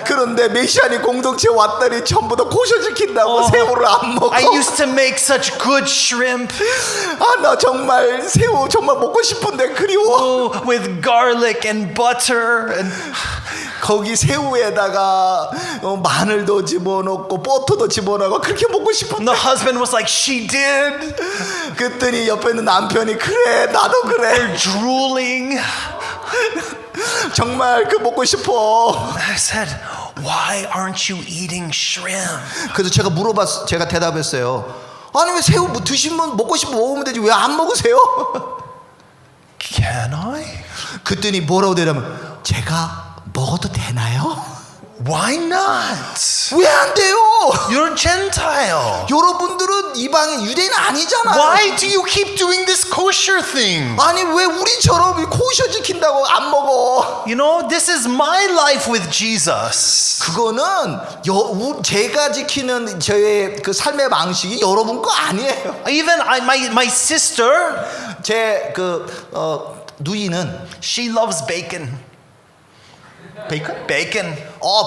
S2: 그런데 메시아니 공동체 왔더니 전부 다 코셔 지킨다고 새우를 안 먹어.
S1: I used to make such good shrimp.
S2: 나 정말 새우 정말 먹고 싶은데 그리워.
S1: With garlic and butter and
S2: 거기 새우에다가 마늘도 집어넣고 버터도 집어넣고 그렇게 먹고 싶은데
S1: the husband was like, she did.
S2: 그랬더니 옆에 있는 남편이 그래 나도 그래
S1: Drooling.
S2: 정말 그 먹고 싶어.
S1: I said, why aren't you eating shrimp?
S2: 그래서 제가 대답했어요. 아니 왜 새우 드시면 먹고 싶으면 먹으면 되지 왜 안 먹으세요?
S1: Can I?
S2: 그랬더니 뭐라고 대답하면 제가 먹어도 되나요?
S1: Why not?
S2: 왜 안 돼요?
S1: You're Gentile.
S2: 여러분들은 이방인 유대인 아니잖아요.
S1: Why do you keep doing this kosher thing?
S2: 아니 왜 우리처럼 코셔 지킨다고 안 먹어?
S1: You know, this is my life with Jesus.
S2: 그거는 제가 지키는 저의 그 삶의 방식이 여러분 거 아니에요.
S1: Even my sister,
S2: 제 누이는
S1: she loves bacon.
S2: 베이컨?
S1: Bacon.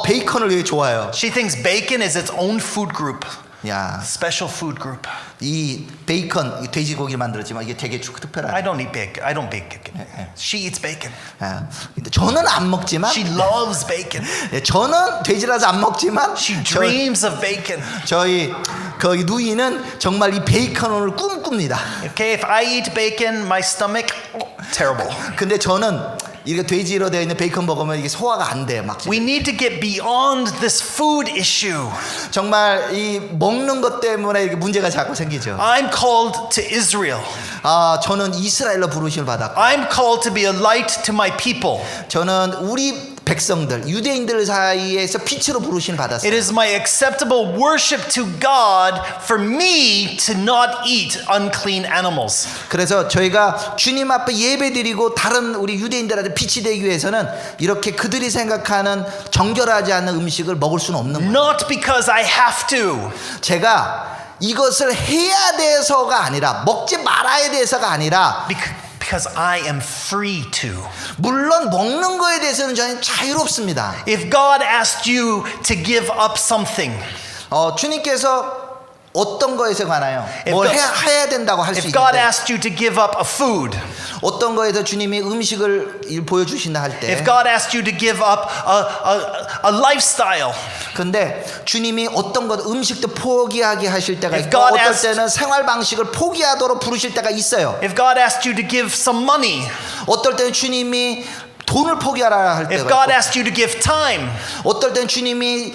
S2: 베이컨을 되게 좋아해요.
S1: She thinks bacon is its own food group.
S2: 야,
S1: Special food group.
S2: 이 베이컨 돼지고기를 만들었지만 이게 되게 특별하다.
S1: I don't eat bacon. I don't bake bacon. She eats bacon.
S2: 근데 저는 안 먹지만
S1: She loves bacon.
S2: 저는 돼지라서 안 먹지만
S1: She dreams of bacon.
S2: 저희 거기 누이는 정말 이 베이컨을 꿈꿉니다.
S1: Okay, if I eat bacon, my stomach terrible.
S2: 근데 저는 이렇게 돼지로 되어 있는 베이컨 먹으면 이게 소화가 안 돼요. 막
S1: We need to get beyond this food issue.
S2: 정말 이 먹는 것 때문에 이렇게 문제가 자꾸 생기죠.
S1: I'm called to Israel.
S2: 저는 이스라엘로 부르심을 받았고
S1: I'm called to be a light to my people.
S2: 저는 우리 백성들 유대인들 사이에서 빛으로 부르심을 받았어요.
S1: It is my acceptable worship to God for me to not eat unclean animals.
S2: 그래서 저희가 주님 앞에 예배드리고 다른 우리 유대인들한테 빛이 되기 위해서는 이렇게 그들이 생각하는 정결하지 않는 음식을 먹을 수는 없는 거예요.
S1: Not because I have to.
S2: 제가 이것을 해야 돼서가 아니라 먹지 말아야 돼서가 아니라
S1: Because I am free to.
S2: 물론 먹는 거에 대해서는 저는 자유롭습니다.
S1: If God asked you to give up something,
S2: 주님께서 어떤 거에서 관하여 뭘
S1: God-
S2: 해야 된다고 할 수
S1: if God
S2: 있는데
S1: asked you to give up a food,
S2: 어떤 거에서 주님이 음식을 보여주신다 할 때
S1: if God asked you to give up a lifestyle,
S2: 근데 주님이 어떤 것 음식도 포기하게 하실 때가
S1: If
S2: 있고
S1: God
S2: 어떨
S1: asked-
S2: 때는 생활 방식을 포기하도록 부르실 때가 있어요.
S1: if God asked you to give some money,
S2: 어떨 때는 주님이 돈을 포기하라 할
S1: if
S2: 때가
S1: God
S2: 있고
S1: asked you to give time,
S2: 어떨 때는 주님이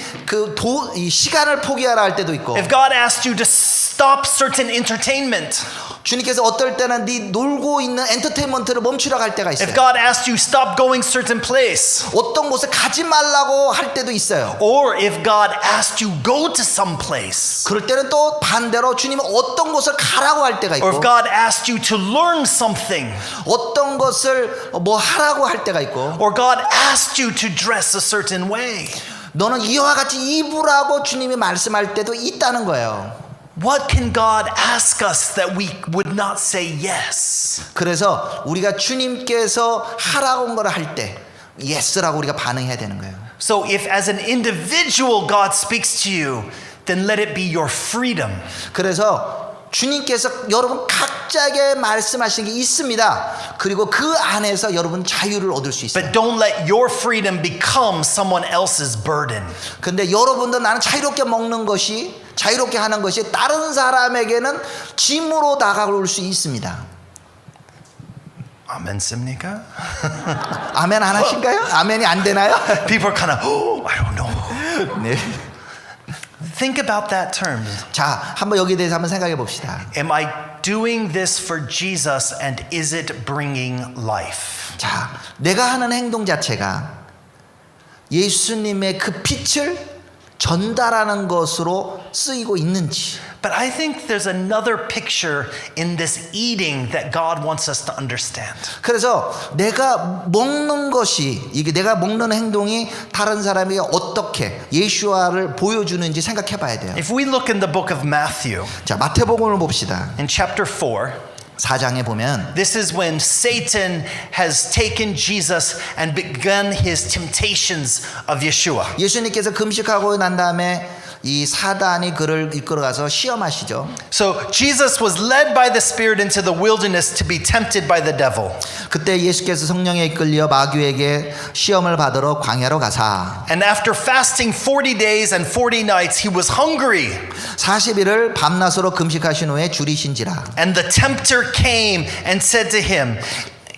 S2: 이 시간을 포기하라 할 때도 있고
S1: if God asked you to stop certain entertainment,
S2: 주님께서 어떨 때는 네 놀고 있는 엔터테인먼트를 멈추라고 할 때가 있어요.
S1: if God asked you stop going certain place,
S2: 어떤 곳에 가지 말라고 할 때도 있어요.
S1: or if God asked you go to some place,
S2: 그럴 때는 또 반대로 주님은 어떤 곳을 가라고 할 때가
S1: or if
S2: 있고
S1: God asked you to learn something,
S2: 어떤 것을 뭐 하라고 할 때가 있고
S1: or God asked you to dress a certain way.
S2: 너는 이와 같이 입으라고 주님이 말씀할 때도 있다는 거예요.
S1: What can God ask us that we would not say yes?
S2: 그래서 우리가 주님께서 하라고 한 거를 할 때 예스라고 우리가 반응해야 되는 거예요.
S1: So if as an individual God speaks to you, then let it be your freedom.
S2: 그래서 주님께서 여러분 각자에게 말씀하신 게 있습니다. 그리고 그 안에서 여러분 자유를 얻을 수 있어요.
S1: But don't let your freedom become someone else's burden.
S2: 근데 여러분도 나는 자유롭게 먹는 것이 자유롭게 하는 것이 다른 사람에게는 짐으로 다가올 수 있습니다.
S1: 아멘 씁니까?
S2: 아멘 안 하신가요? 아멘이 안 되나요?
S1: People are kind of, oh, I don't know.
S2: 네.
S1: Think about that term.
S2: 자, 한번 여기에 대해서 한번 생각해 봅시다.
S1: Am I doing this for Jesus and is it bringing life?
S2: 자, 내가 하는 행동 자체가 예수님의 그 빛을 전달하는 것으로 쓰이고 있는지.
S1: But I think there's another picture in this eating that God wants us to understand.
S2: 그래서 내가 먹는 것이 이게 내가 먹는 행동이 다른 사람에게 어떻게 예수와를 보여주는지 생각해 봐야 돼요.
S1: If we look in the book of Matthew,
S2: 자, 마태복음을 봅시다.
S1: in chapter 4,
S2: 4장에 보면
S1: this is when Satan has taken Jesus and begun his temptations of Yeshua.
S2: 예수님께서 금식하고 난 다음에 이 사단이 그를 이끌어가서 시험하시죠.
S1: So Jesus was led by the Spirit into the wilderness to be tempted by the devil.
S2: 그때 예수께서 성령에 이끌려 마귀에게 시험을 받으러 광야로 가사
S1: And after fasting 40 days and 40 nights, he was hungry.
S2: 40일을 밤낮으로 금식하신 후에 줄이신지라.
S1: And the tempter came and said to him,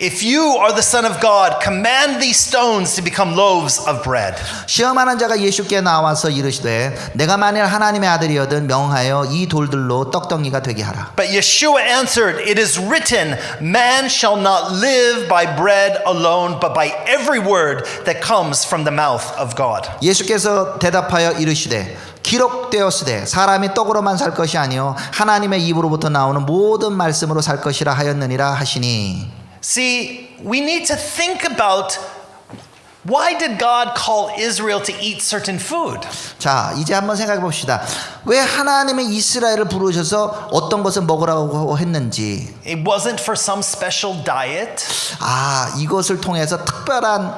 S1: If you are the Son of God, command these stones to become loaves of bread.
S2: 시험하는 자가 예수께 나와서 이르시되 내가 만일 하나님의 아들이거든 명하여 이 돌들로 떡덩이가 되게 하라.
S1: But Yeshua answered, It is written, Man shall not live by bread alone, but by every word that comes from the mouth of God.
S2: 예수께서 대답하여 이르시되 기록되었으되 사람이 떡으로만 살 것이 아니요 하나님의 입으로부터 나오는 모든 말씀으로 살 것이라 하였느니라 하시니.
S1: See, we need to think about why did God call Israel to eat certain food?
S2: 자, 이제 한번 생각해 봅시다. 왜 하나님의 이스라엘을 부르셔서 어떤 것을 먹으라고 했는지.
S1: It wasn't for some special diet.
S2: 아, 이것을 통해서 특별한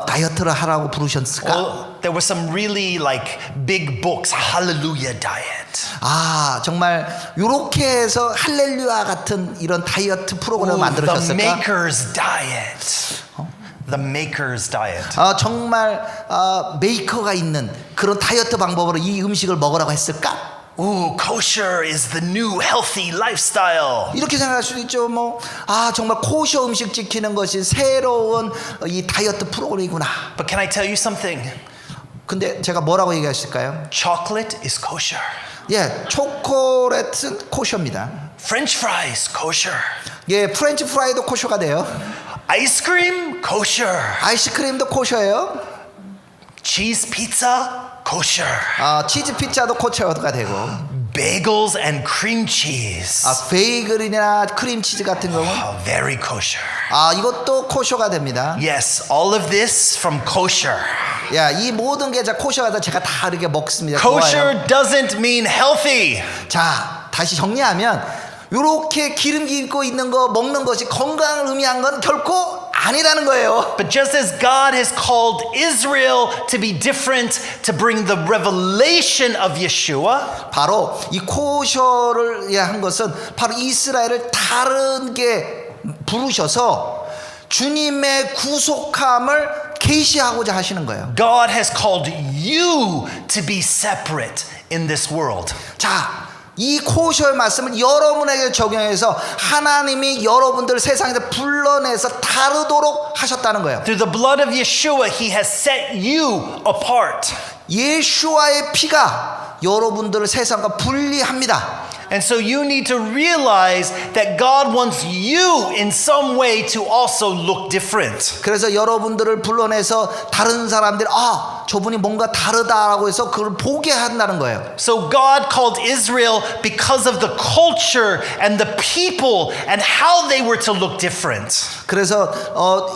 S2: 다이어트를 하라고 부르셨을까?
S1: Well, there were some really like big books, Hallelujah diet.
S2: 아, 정말 이렇게 해서 할렐루야 같은 이런 다이어트 프로그램을
S1: The
S2: 만들으셨을까?
S1: Maker's diet. The Maker's diet.
S2: 정말 메이커가 있는 그런 다이어트 방법으로 이 음식을 먹으라고 했을까?
S1: Ooh, kosher is the new healthy lifestyle.
S2: 이렇게 생각할 수도 있죠. 정말 코셔 음식 지키는 것이 새로운 이 다이어트 프로그램이구나.
S1: But can I tell you something?
S2: 근데 제가 뭐라고 얘기했을까요?
S1: Chocolate is kosher.
S2: 예, 초콜릿은 코셔입니다.
S1: French fries, kosher.
S2: 예, 프렌치 프라이도 코셔가 돼요.
S1: Ice cream, kosher.
S2: 아이스크림도 코셔예요.
S1: Cheese pizza, kosher.
S2: 치즈 피자도 코셔가 되고.
S1: Bagels and cream cheese.
S2: 베이글이나 크림치즈 같은 경우
S1: Oh, very kosher.
S2: 이것도 코셔가 됩니다.
S1: Yes, all of this from kosher.
S2: 야, 이 모든 게 코셔가 제가 다 이렇게 먹습니다.
S1: Kosher
S2: 좋아요.
S1: doesn't mean healthy.
S2: 자, 다시 정리하면 이렇게 기름기 있고 있는 거 먹는 것이 건강을 의미한 건 결코 아니라는 거예요.
S1: But just as God has called Israel to be different, to bring the revelation of Yeshua,
S2: 바로 이 코셔를 한 것은 바로 이스라엘을 다르게 부르셔서 주님의 구속함을 계시하고자 하시는 거예요.
S1: God has called you to be separate in this world.
S2: 자, 이 코셔의 말씀을 여러분에게 적용해서 하나님이 여러분들을 세상에서 불러내서 다르도록 하셨다는 거예요.
S1: Through the blood of Yeshua, He has set you apart.
S2: 예수와의 피가 여러분들을 세상과 분리합니다.
S1: And so you need to realize that God wants you in some way to also look different.
S2: 그래서 여러분들을 불러내서 다른 사람들이 저분이 뭔가 다르다라고 해서 그걸 보게 한다는 거예요.
S1: So God called Israel because of the culture and the people and how they were to look different.
S2: 그래서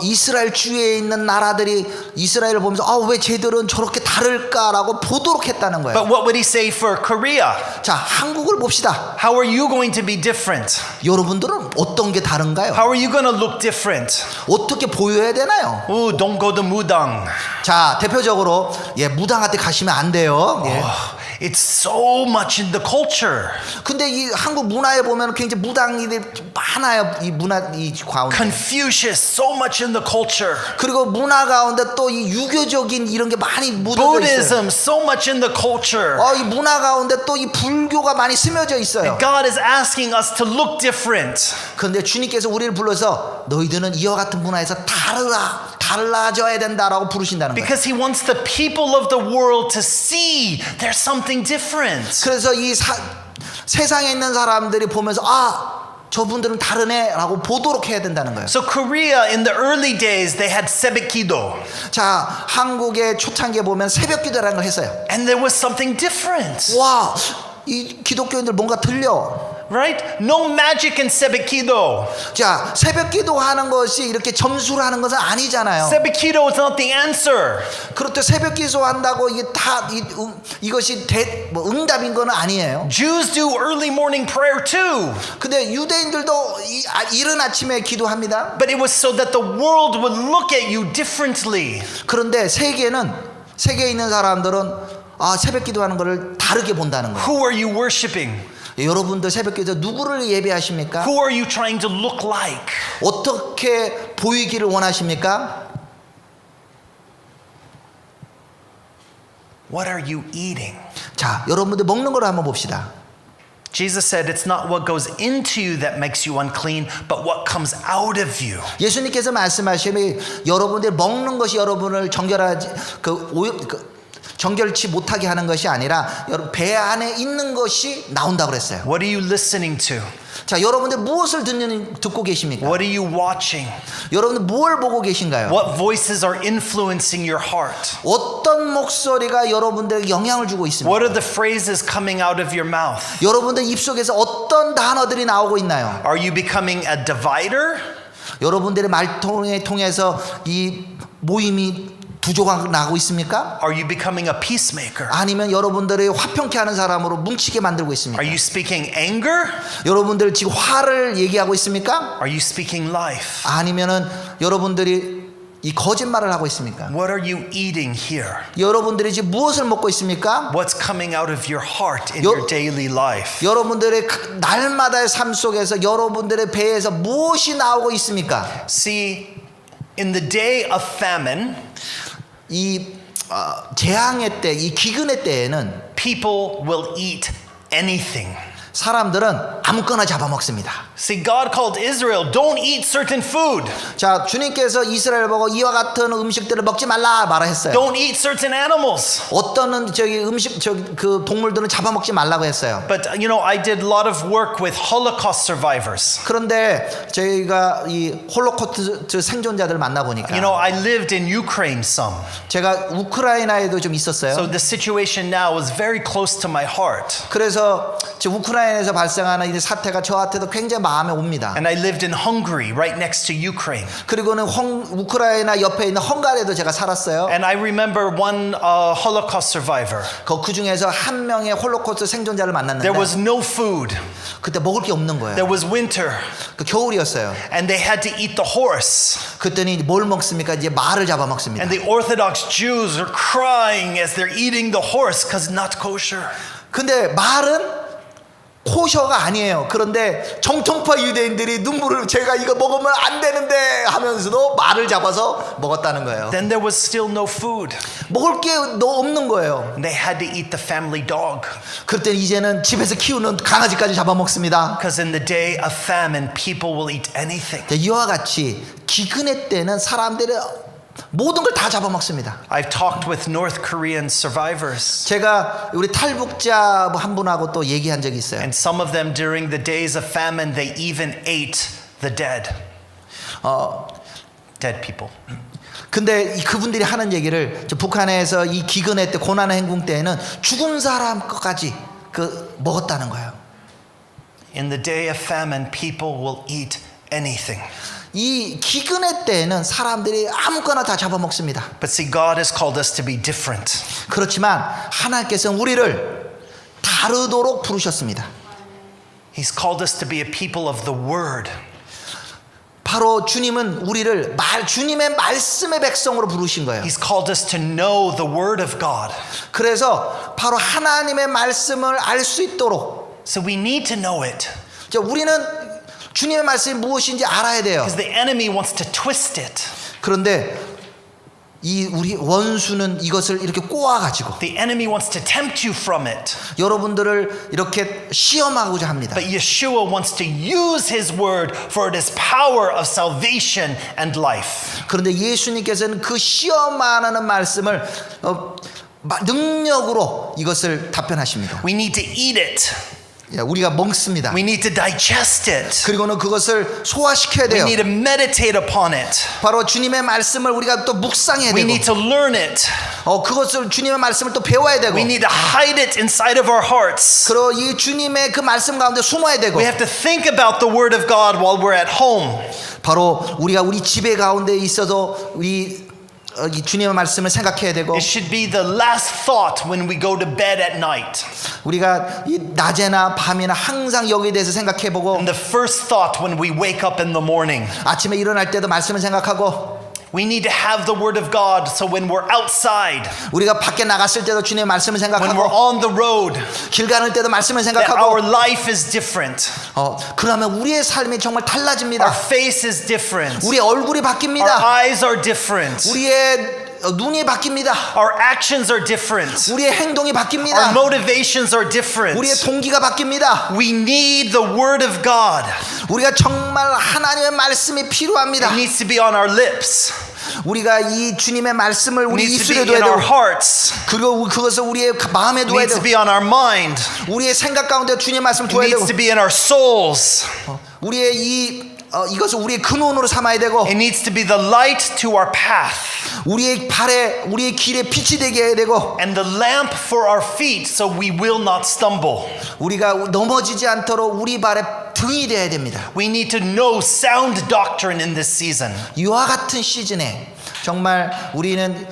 S2: 이스라엘 주위에 있는 나라들이 이스라엘을 보면서 왜 쟤들은 저렇게 다를까라고 보도록 했다는 거예요.
S1: But what would He say for Korea?
S2: 자, 한국을 봅시다.
S1: How are you going to be different?
S2: 여러분들은 어떤 게 다른가요?
S1: How are you going to look different?
S2: 어떻게 보여야 되나요?
S1: Ooh, don't go to Mudang.
S2: 자, 대표적으로 무당한테 가시면 안 돼요. 예.
S1: It's so much in the culture.
S2: 근데 이 한국 문화에 보면 굉장히 무당이들 많아요. 이 문화 이 가운데.
S1: Confucius, so much in the culture.
S2: 그리고 문화 가운데 또 이 유교적인 이런 게 많이 묻어져 있어요.
S1: Buddhism, so much in the culture.
S2: 이 문화 가운데 또 이 불교가 많이 스며져 있어요.
S1: God is asking us to look different.
S2: 그런데 주님께서 우리를 불러서 너희들은 이와 같은 문화에서 달라져야 된다라고 부르신다는 거예요.
S1: Because he wants the people of the world to see there's something different.
S2: 그래서 이 세상에 있는 사람들이 보면서 저분들은 다르네라고 보도록 해야 된다는 거예요.
S1: So Korea in the early days they had 새벽기도.
S2: 자, 한국의 초창기에 보면 새벽기도라는 걸 했어요.
S1: And there was something different.
S2: 와, 이 기독교인들 뭔가 들려.
S1: Right? No magic in 새벽기도.
S2: 자, 새벽기도 하는 것이 이렇게 점수를 하는 것은 아니잖아요.
S1: 새벽기도 is not the answer.
S2: 그렇다 새벽기도 한다고 이게 다 이것이 응답인 건 아니에요.
S1: Jews do early morning prayer too.
S2: 근데 유대인들도 이른 아침에 기도합니다.
S1: But it was so that the world would look at you differently.
S2: 그런데 세계에 있는 사람들은 새벽 기도하는 것을 다르게 본다는 거예요.
S1: Who are you worshiping?
S2: 여러분들 새벽 기도 누구를 예배하십니까?
S1: Who are you trying to look like?
S2: 어떻게 보이기를 원하십니까?
S1: What are you eating?
S2: 자, 여러분들 먹는 걸 한번 봅시다.
S1: Jesus said it's not what goes into you that makes you unclean, but what comes out of you.
S2: 예수님께서 말씀하시면 여러분들 먹는 것이 여러분을 정결치 못하게 하는 것이 아니라 여러분 배 안에 있는 것이 나온다고 그랬어요.
S1: What are you listening to?
S2: 자, 여러분들 무엇을 듣고 계십니까?
S1: What are you watching?
S2: 여러분들 뭘 보고 계신가요?
S1: What voices are influencing your heart?
S2: 어떤 목소리가 여러분들에게 영향을 주고 있습니까?
S1: What are the phrases coming out of your mouth?
S2: 여러분들 입속에서 어떤 단어들이 나오고 있나요?
S1: Are you becoming a divider?
S2: 여러분들의 말통에 통해서 이 모임이 부조가 나고 있습니까?
S1: Are you becoming a peacemaker?
S2: 아니면 여러분들이 화평케 하는 사람으로 뭉치게 만들고 있습니까?
S1: Are you speaking anger?
S2: 여러분들 지금 화를 얘기하고 있습니까?
S1: Are you speaking life?
S2: 아니면은 여러분들이 이 거짓말을 하고 있습니까?
S1: What are you eating here?
S2: 여러분들이 지금 무엇을 먹고 있습니까?
S1: What's coming out of your heart in your daily life?
S2: 여러분들의 날마다의 삶 속에서 여러분들의 배에서 무엇이 나오고 있습니까?
S1: See, in the day of famine,
S2: 이 재앙의 때, 이 기근의 때에는
S1: people will eat anything.
S2: 사람들은 아무거나 잡아먹습니다.
S1: See, God called Israel, don't eat certain food.
S2: 자, 주님께서 이스라엘 보고 이와 같은 음식들을 먹지 말라 말했어요.
S1: Don't eat certain animals.
S2: 어떤 그 동물들은 잡아먹지 말라고 했어요.
S1: But you know, I did a lot of work with Holocaust survivors.
S2: 그런데 저희가 이 홀로코스트 생존자들 만나 보니까
S1: You know, I lived in Ukraine some.
S2: 제가 우크라이나에도 좀 있었어요.
S1: So the situation now is very close to my heart.
S2: 그래서 우크라이나에서 발생하는 이 사태가 저한테도 굉장히 마음에 옵니다.
S1: And I lived in Hungary, right next to Ukraine.
S2: 그리고는 우크라이나 옆에 있는 헝가리에도 제가 살았어요.
S1: And I remember one Holocaust survivor.
S2: 그 중에서 한 명의 홀로코스트 생존자를 만났는데
S1: There was no food.
S2: 그때 먹을 게 없는 거예요.
S1: There was winter.
S2: 그 겨울이었어요.
S1: And they had to eat the horse.
S2: 그랬더니 뭘 먹습니까? 이제 말을 잡아먹습니다.
S1: And the Orthodox Jews are crying as they're eating the horse because not kosher.
S2: 근데 말은 코셔가 아니에요. 그런데 정통파 유대인들이 눈물을 제가 이거 먹으면 안 되는데 하면서도 말을 잡아서 먹었다는 거예요.
S1: Then there was still no food.
S2: 먹을 게 없는 거예요.
S1: And they had to eat the family dog.
S2: 그때 이제는 집에서 키우는 강아지까지 잡아먹습니다.
S1: Because in the day of famine, people will eat anything.
S2: 이와 같이 기근의 때는 사람들이 모든 걸 다 잡아먹습니다.
S1: I've talked with North Korean survivors.
S2: 제가 우리 탈북자 한 분하고 또 얘기한 적이 있어요.
S1: And some of them during the days of famine, they even ate the dead. Dead people.
S2: 근데 그분들이 하는 얘기를 북한에서 이 기근의 때 고난의 행군 때에는 죽은 사람 것까지 먹었다는 거예요.
S1: In the day of famine, people will eat anything.
S2: 이 기근의 때에는 사람들이 아무거나 다 잡아먹습니다.
S1: But see, God has called us to be different.
S2: 그렇지만 하나님께서는 우리를 다르도록 부르셨습니다.
S1: He's called us to be a people of the Word.
S2: 바로 주님은 우리를 주님의 말씀의 백성으로 부르신 거예요.
S1: He's called us to know the Word of God.
S2: 그래서 바로 하나님의 말씀을 알 수 있도록
S1: So we need to know it.
S2: 우리는 주님의 말씀이 무엇인지 알아야 돼요.
S1: Because the enemy wants to twist it.
S2: 그런데 우리 원수는 이것을 이렇게 꼬아가지고
S1: The enemy wants to tempt you from it.
S2: 여러분들을 이렇게 시험하고자 합니다.
S1: But Yeshua wants to use his word for it is power of salvation and life.
S2: 그런데 예수님께서는 그 시험하는 말씀을 능력으로 이것을 답변하십니다.
S1: We need to eat it.
S2: 우리가 먹습니다.
S1: We need to digest it.
S2: 그리고는 그것을 소화시켜야
S1: We
S2: 돼요.
S1: need to meditate upon it.
S2: 바로 주님의 말씀을 우리가 또 묵상해야
S1: We
S2: 되고
S1: need to learn it.
S2: 그것을 주님의 말씀을 또 배워야 되고
S1: We need to hide it inside of our hearts.
S2: 그리고 이 주님의 그 말씀 가운데 숨어야 되고
S1: We have to think about the word of God while we're at home.
S2: 바로 우리가 우리 집에 가운데 있어서 이 주님의 말씀을 생각해야 되고
S1: It should be the last thought when we go to bed at night.
S2: 우리가 이 낮에나 밤이나 항상 여기에 대해서 생각해보고
S1: And the first thought when we wake up in the morning.
S2: 아침에 일어날 때도 말씀을 생각하고
S1: We need to have the word of God so when we're outside,
S2: 우리가 밖에 나갔을 때도 주님의 말씀을
S1: when we're
S2: 생각하고
S1: on the road,
S2: 길 가는 때도 말씀을
S1: that
S2: 생각하고
S1: our life is different.
S2: 그러면 우리의 삶이 정말
S1: Our
S2: 달라집니다.
S1: face is different.
S2: 우리의 얼굴이
S1: Our
S2: 바뀝니다.
S1: eyes are different.
S2: 우리의 눈이 바뀝니다.
S1: Our actions are different.
S2: 우리의 행동이
S1: Our
S2: 바뀝니다.
S1: motivations are different.
S2: 우리의 동기가 바뀝니다.
S1: We need the word of God.
S2: 우리가 정말 하나님의 말씀이 필요합니다.
S1: It needs to be on our lips.
S2: 우리가 이 주님의 말씀을
S1: It
S2: 우리
S1: needs to be
S2: 입술에
S1: in
S2: 둬야
S1: our
S2: 되고
S1: hearts.
S2: 그리고 그것을 우리의 마음에
S1: It
S2: 둬야
S1: needs to
S2: 되고
S1: be on our mind.
S2: 우리의 생각 가운데 주님의 말씀을
S1: It
S2: 둬야
S1: needs
S2: 되고
S1: to be in our souls.
S2: 우리의 이것을 우리의 근원으로 삼아야 되고
S1: It needs to be the light to our path
S2: 우리의 발에 우리의 길에 빛이 되게 해야 되고
S1: and the lamp for our feet so we will not stumble.
S2: 우리가 넘어지지 않도록 우리 발에 등이 되어야 됩니다.
S1: We need to know sound doctrine in this season.
S2: 이와 같은 시즌에 정말 우리는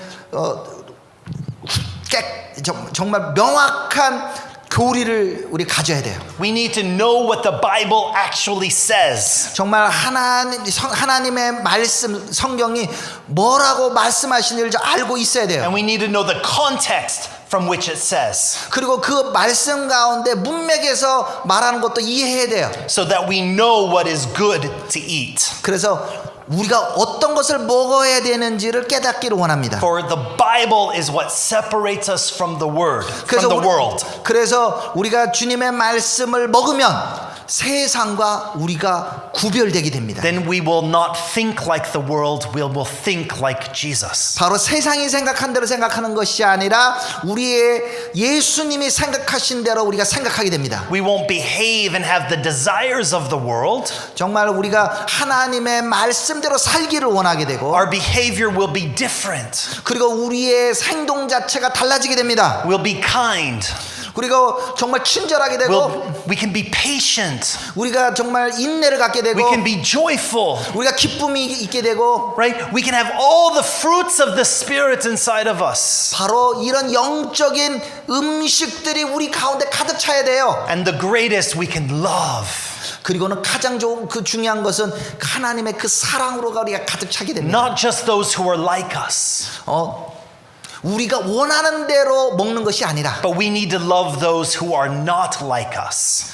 S2: 정말 명확한 교리를 우리 가져야 돼요.
S1: We need to know what the Bible actually says.
S2: 정말 하나님의 말씀 성경이 뭐라고 말씀하시는지 알고 있어야 돼요.
S1: And we need to know the context from which it says.
S2: 그리고 그 말씀 가운데 문맥에서 말하는 것도 이해해야 돼요.
S1: So that we know what is good to eat.
S2: 그래서 우리가 어떤 것을 먹어야 되는지를 깨닫기를 원합니다.
S1: For the Bible is what separates us from the word, from the world.
S2: 그래서 우리가 주님의 말씀을 먹으면 세상과 우리가 구별되게 됩니다.
S1: Then we will not think like the world, we will think like Jesus.
S2: 바로 세상이 생각한 대로 생각하는 것이 아니라 우리의 예수님이 생각하신 대로 우리가 생각하게 됩니다.
S1: We won't behave and have the desires of the world.
S2: 정말 우리가 하나님의 말씀대로 살기를 원하게 되고
S1: Our behavior will be different.
S2: 그리고 우리의 행동 자체가 달라지게 됩니다.
S1: We'll be kind.
S2: 그리고 정말 친절하게 되고
S1: We can be patient.
S2: 우리가 정말 인내를 갖게 되고
S1: We can be joyful.
S2: 우리가 기쁨이 있게 되고
S1: Right? We can have all the fruits of the Spirit inside of us.
S2: 바로 이런 영적인 음식들이 우리 가운데 가득 차야 돼요.
S1: And the greatest, we can love.
S2: 그리고는 가장 좋은 중요한 것은 하나님의 그 사랑으로가 우리가 가득 차게 됩니다.
S1: Not just those who are like us.
S2: 우리가 원하는 대로 먹는 것이 아니라
S1: But we need to love those who are not like us.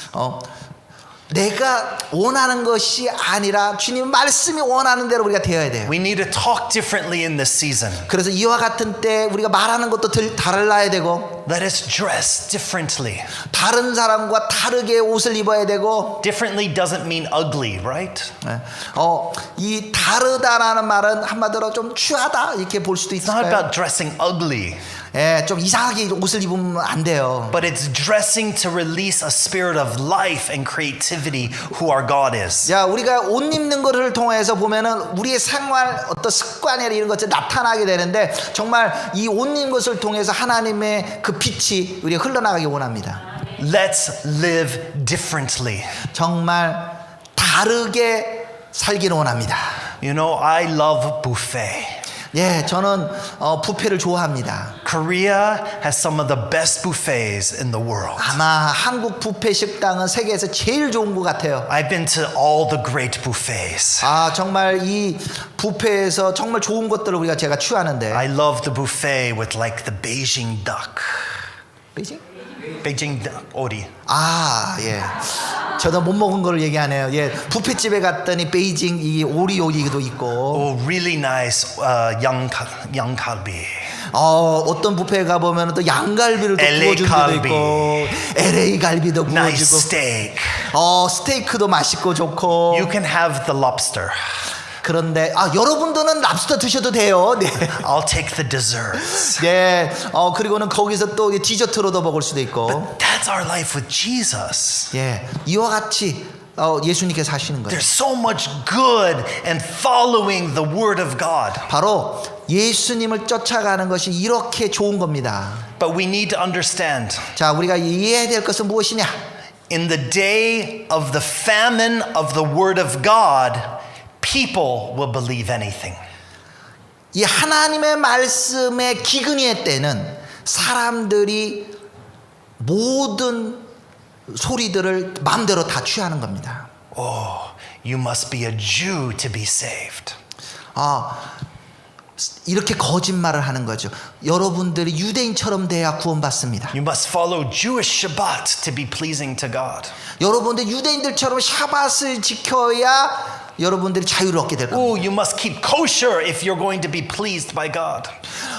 S2: 내가 원하는 것이 아니라 주님 말씀이 원하는 대로 우리가 되어야 돼요.
S1: We need to talk differently in this season.
S2: 그래서 이와 같은 때 우리가 말하는 것도 달라야 되고
S1: Let us dress differently.
S2: 다른 사람과 다르게 옷을 입어야 되고
S1: Differently doesn't mean ugly, right?
S2: 이 다르다라는 말은 한마디로 좀 취하다 이렇게 볼 수도
S1: It's not
S2: 있을까요?
S1: about dressing ugly,
S2: 좀 이상하게 옷을 입으면 안 돼요.
S1: but it's dressing to release a spirit of life and creativity who our God is.
S2: 야, 우리가 옷 입는 것을 통해서 보면은 우리의 생활 어떤 습관이나 이런 것들이 나타나게 되는데 정말 이 옷 입는 것을 통해서 하나님의 그 빛이 우리가 흘러나가기 원합니다.
S1: Let's live differently.
S2: 정말 다르게 살기를 원합니다.
S1: You know, I love buffet.
S2: 예, 저는 뷔페를 좋아합니다.
S1: Korea has some of the best buffets in the world.
S2: 아마 한국 뷔페 식당은 세계에서 제일 좋은 것 같아요.
S1: I've been to all the great buffets.
S2: 아, 정말 이 뷔페에서 정말 좋은 것들을 제가 취하는데.
S1: I love the buffet with like the Beijing duck.
S2: 베이징?
S1: Beijing duck, 오리.
S2: 아, 예. 저도 못 먹은 걸 얘기하네요. 예, 뷔페집에 갔더니 베이징 이 오리 요리도 있고.
S1: Oh, really nice 양갈비.
S2: 어떤 뷔페에 가 보면 또 양갈비를 또
S1: LA
S2: 구워주는 데도
S1: 갈비.
S2: 있고, LA 갈비도
S1: Nice
S2: 구워주고,
S1: steak.
S2: 스테이크도 맛있고 좋고.
S1: You can have the lobster.
S2: 그런데 여러분들은 랍스터 드셔도 돼요. 네.
S1: I'll take the desserts.
S2: 네. 그리고는 거기서 또 디저트로도 먹을 수도 있고.
S1: That's our life with Jesus.
S2: 예. 이와 같이 예수님께서 하시는 거예요.
S1: There's so much good in following the word of God.
S2: 바로 예수님을 쫓아가는 것이 이렇게 좋은 겁니다.
S1: But we need to understand,
S2: 자, 우리가 이해해야 될 것은 무엇이냐?
S1: in the day of the famine of the word of God, people will believe anything.
S2: 이 하나님의 말씀의 기근의 때는 사람들이 모든 소리들을 마음대로 다 취하는 겁니다.
S1: Oh, you must be a Jew to be saved.
S2: 이렇게 거짓말을 하는 거죠. 여러분들이 유대인처럼 돼야 구원받습니다.
S1: You must follow Jewish Shabbat to be pleasing to God.
S2: 여러분들 유대인들처럼 샤밧을 지켜야 여러분들이 자유를 얻게 될 겁니다.
S1: Oh, you must keep kosher if you're going to be pleased by God.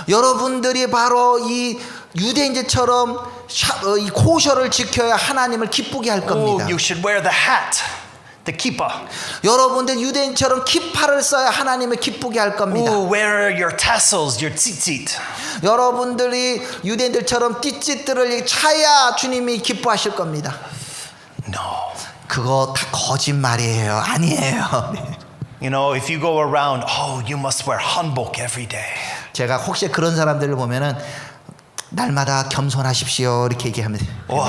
S2: 여러분들이 바로 이 유대인들처럼 이 코셔를 지켜야 하나님을 기쁘게 할 겁니다.
S1: Oh, you should wear the hat, the kippah.
S2: 여러분들 유대인처럼 키파를 써야 하나님을 기쁘게 할 겁니다.
S1: Oh, wear your tassels, your tzitzit.
S2: 여러분들이 유대인들처럼 띠짓들을 차야 주님이 기뻐하실 겁니다.
S1: No.
S2: 그거 다 거짓말이에요. 아니에요.
S1: You know, if you go around, oh, you must wear hanbok every day.
S2: 제가 혹시 그런 사람들을 보면은 날마다 겸손하십시오 이렇게 얘기합니다.
S1: Oh,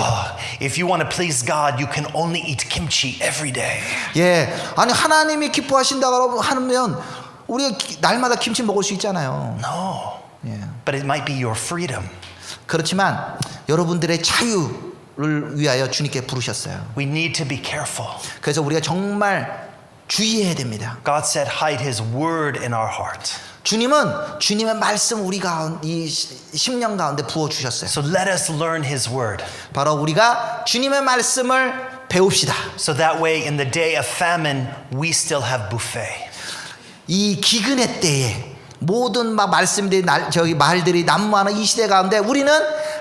S1: if you want to please God, you can only eat kimchi every day.
S2: 예, 아니 하나님이 기뻐하신다고 하면 우리가 날마다 김치 먹을 수 있잖아요.
S1: No.
S2: 예.
S1: But it might be your freedom.
S2: 그렇지만 여러분들의 자유를 위하여 주님께 부르셨어요.
S1: We need to be careful.
S2: 그래서 우리가 정말 주의해야 됩니다.
S1: God said, hide His word in our heart.
S2: 주님은 주님의 말씀 우리가 이 심령 가운데 부어 주셨어요.
S1: So let us learn His word.
S2: 바로 우리가 주님의 말씀을 배웁시다.
S1: So that way, in the day of famine, we still have buffet.
S2: 이 기근의 때에 모든 막 말씀들이 말들이 난무하는 이 시대 가운데 우리는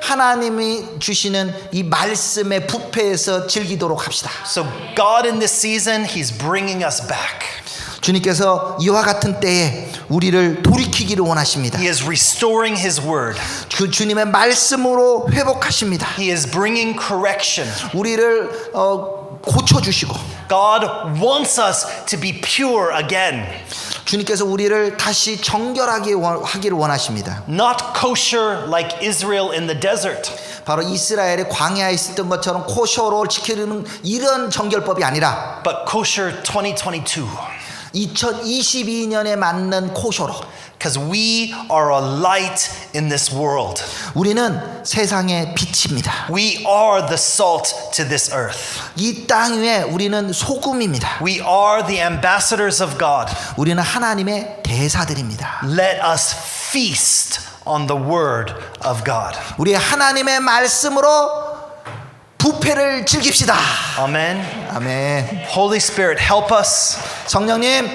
S2: 하나님이 주시는 이 말씀의 뷔페에서 즐기도록 합시다.
S1: So God in this season, He's bringing us back.
S2: 주님께서 이와 같은 때에 우리를 돌이키기를 원하십니다.
S1: He is restoring His word.
S2: 그 주님의 말씀으로 회복하십니다.
S1: He is bringing correction.
S2: 우리를 고쳐주시고
S1: God wants us to be pure again.
S2: 주님께서 우리를 다시 정결하게 하기를 원하십니다.
S1: Not kosher like Israel in the desert.
S2: 바로 이스라엘의 광야에 있었던 것처럼 코셔로 지키는 이런 정결법이 아니라
S1: But kosher 2022.
S2: 2022년에 맞는 코셔로.
S1: Because we are a light in this world.
S2: 우리는 세상의 빛입니다.
S1: We are the salt to this earth.
S2: 이 땅 위에 우리는 소금입니다.
S1: We are the ambassadors of God.
S2: 우리는 하나님의 대사들입니다.
S1: Let us feast on the word of God.
S2: 우리 하나님의 말씀으로 뷔페를 즐깁시다.
S1: Amen.
S2: 아멘.
S1: Holy Spirit, help us.
S2: 성령님,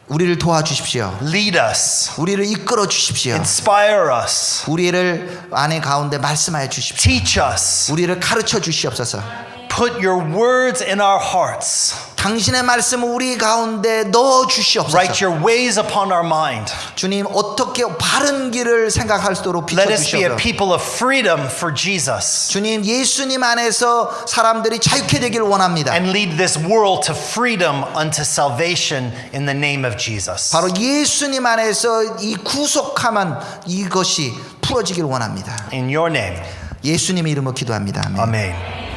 S2: 우리를 도와주십시오.
S1: Lead us.
S2: 우리를 이끌어 주십시오.
S1: Inspire us.
S2: 우리를 안에 가운데 말씀하여 주십시오.
S1: Teach us.
S2: 우리를 가르쳐 주시옵소서.
S1: Put your words in our hearts.
S2: 당신의 말씀을 우리 가운데 넣어 주시옵소서.
S1: Write your ways upon our mind.
S2: 주님, 어떻게 바른 길을 생각할 수 있도록
S1: Let us be a
S2: 비춰주시옵소서.
S1: people of freedom for Jesus.
S2: 주님, 예수님 안에서 사람들이 자유케 되기를 원합니다.
S1: And lead this world to freedom unto salvation in the name of Jesus.
S2: 바로 예수님 안에서 이 구속함은 이것이 풀어지기를 원합니다.
S1: In your name.
S2: 예수님의 이름으로 기도합니다. 아멘.
S1: Amen.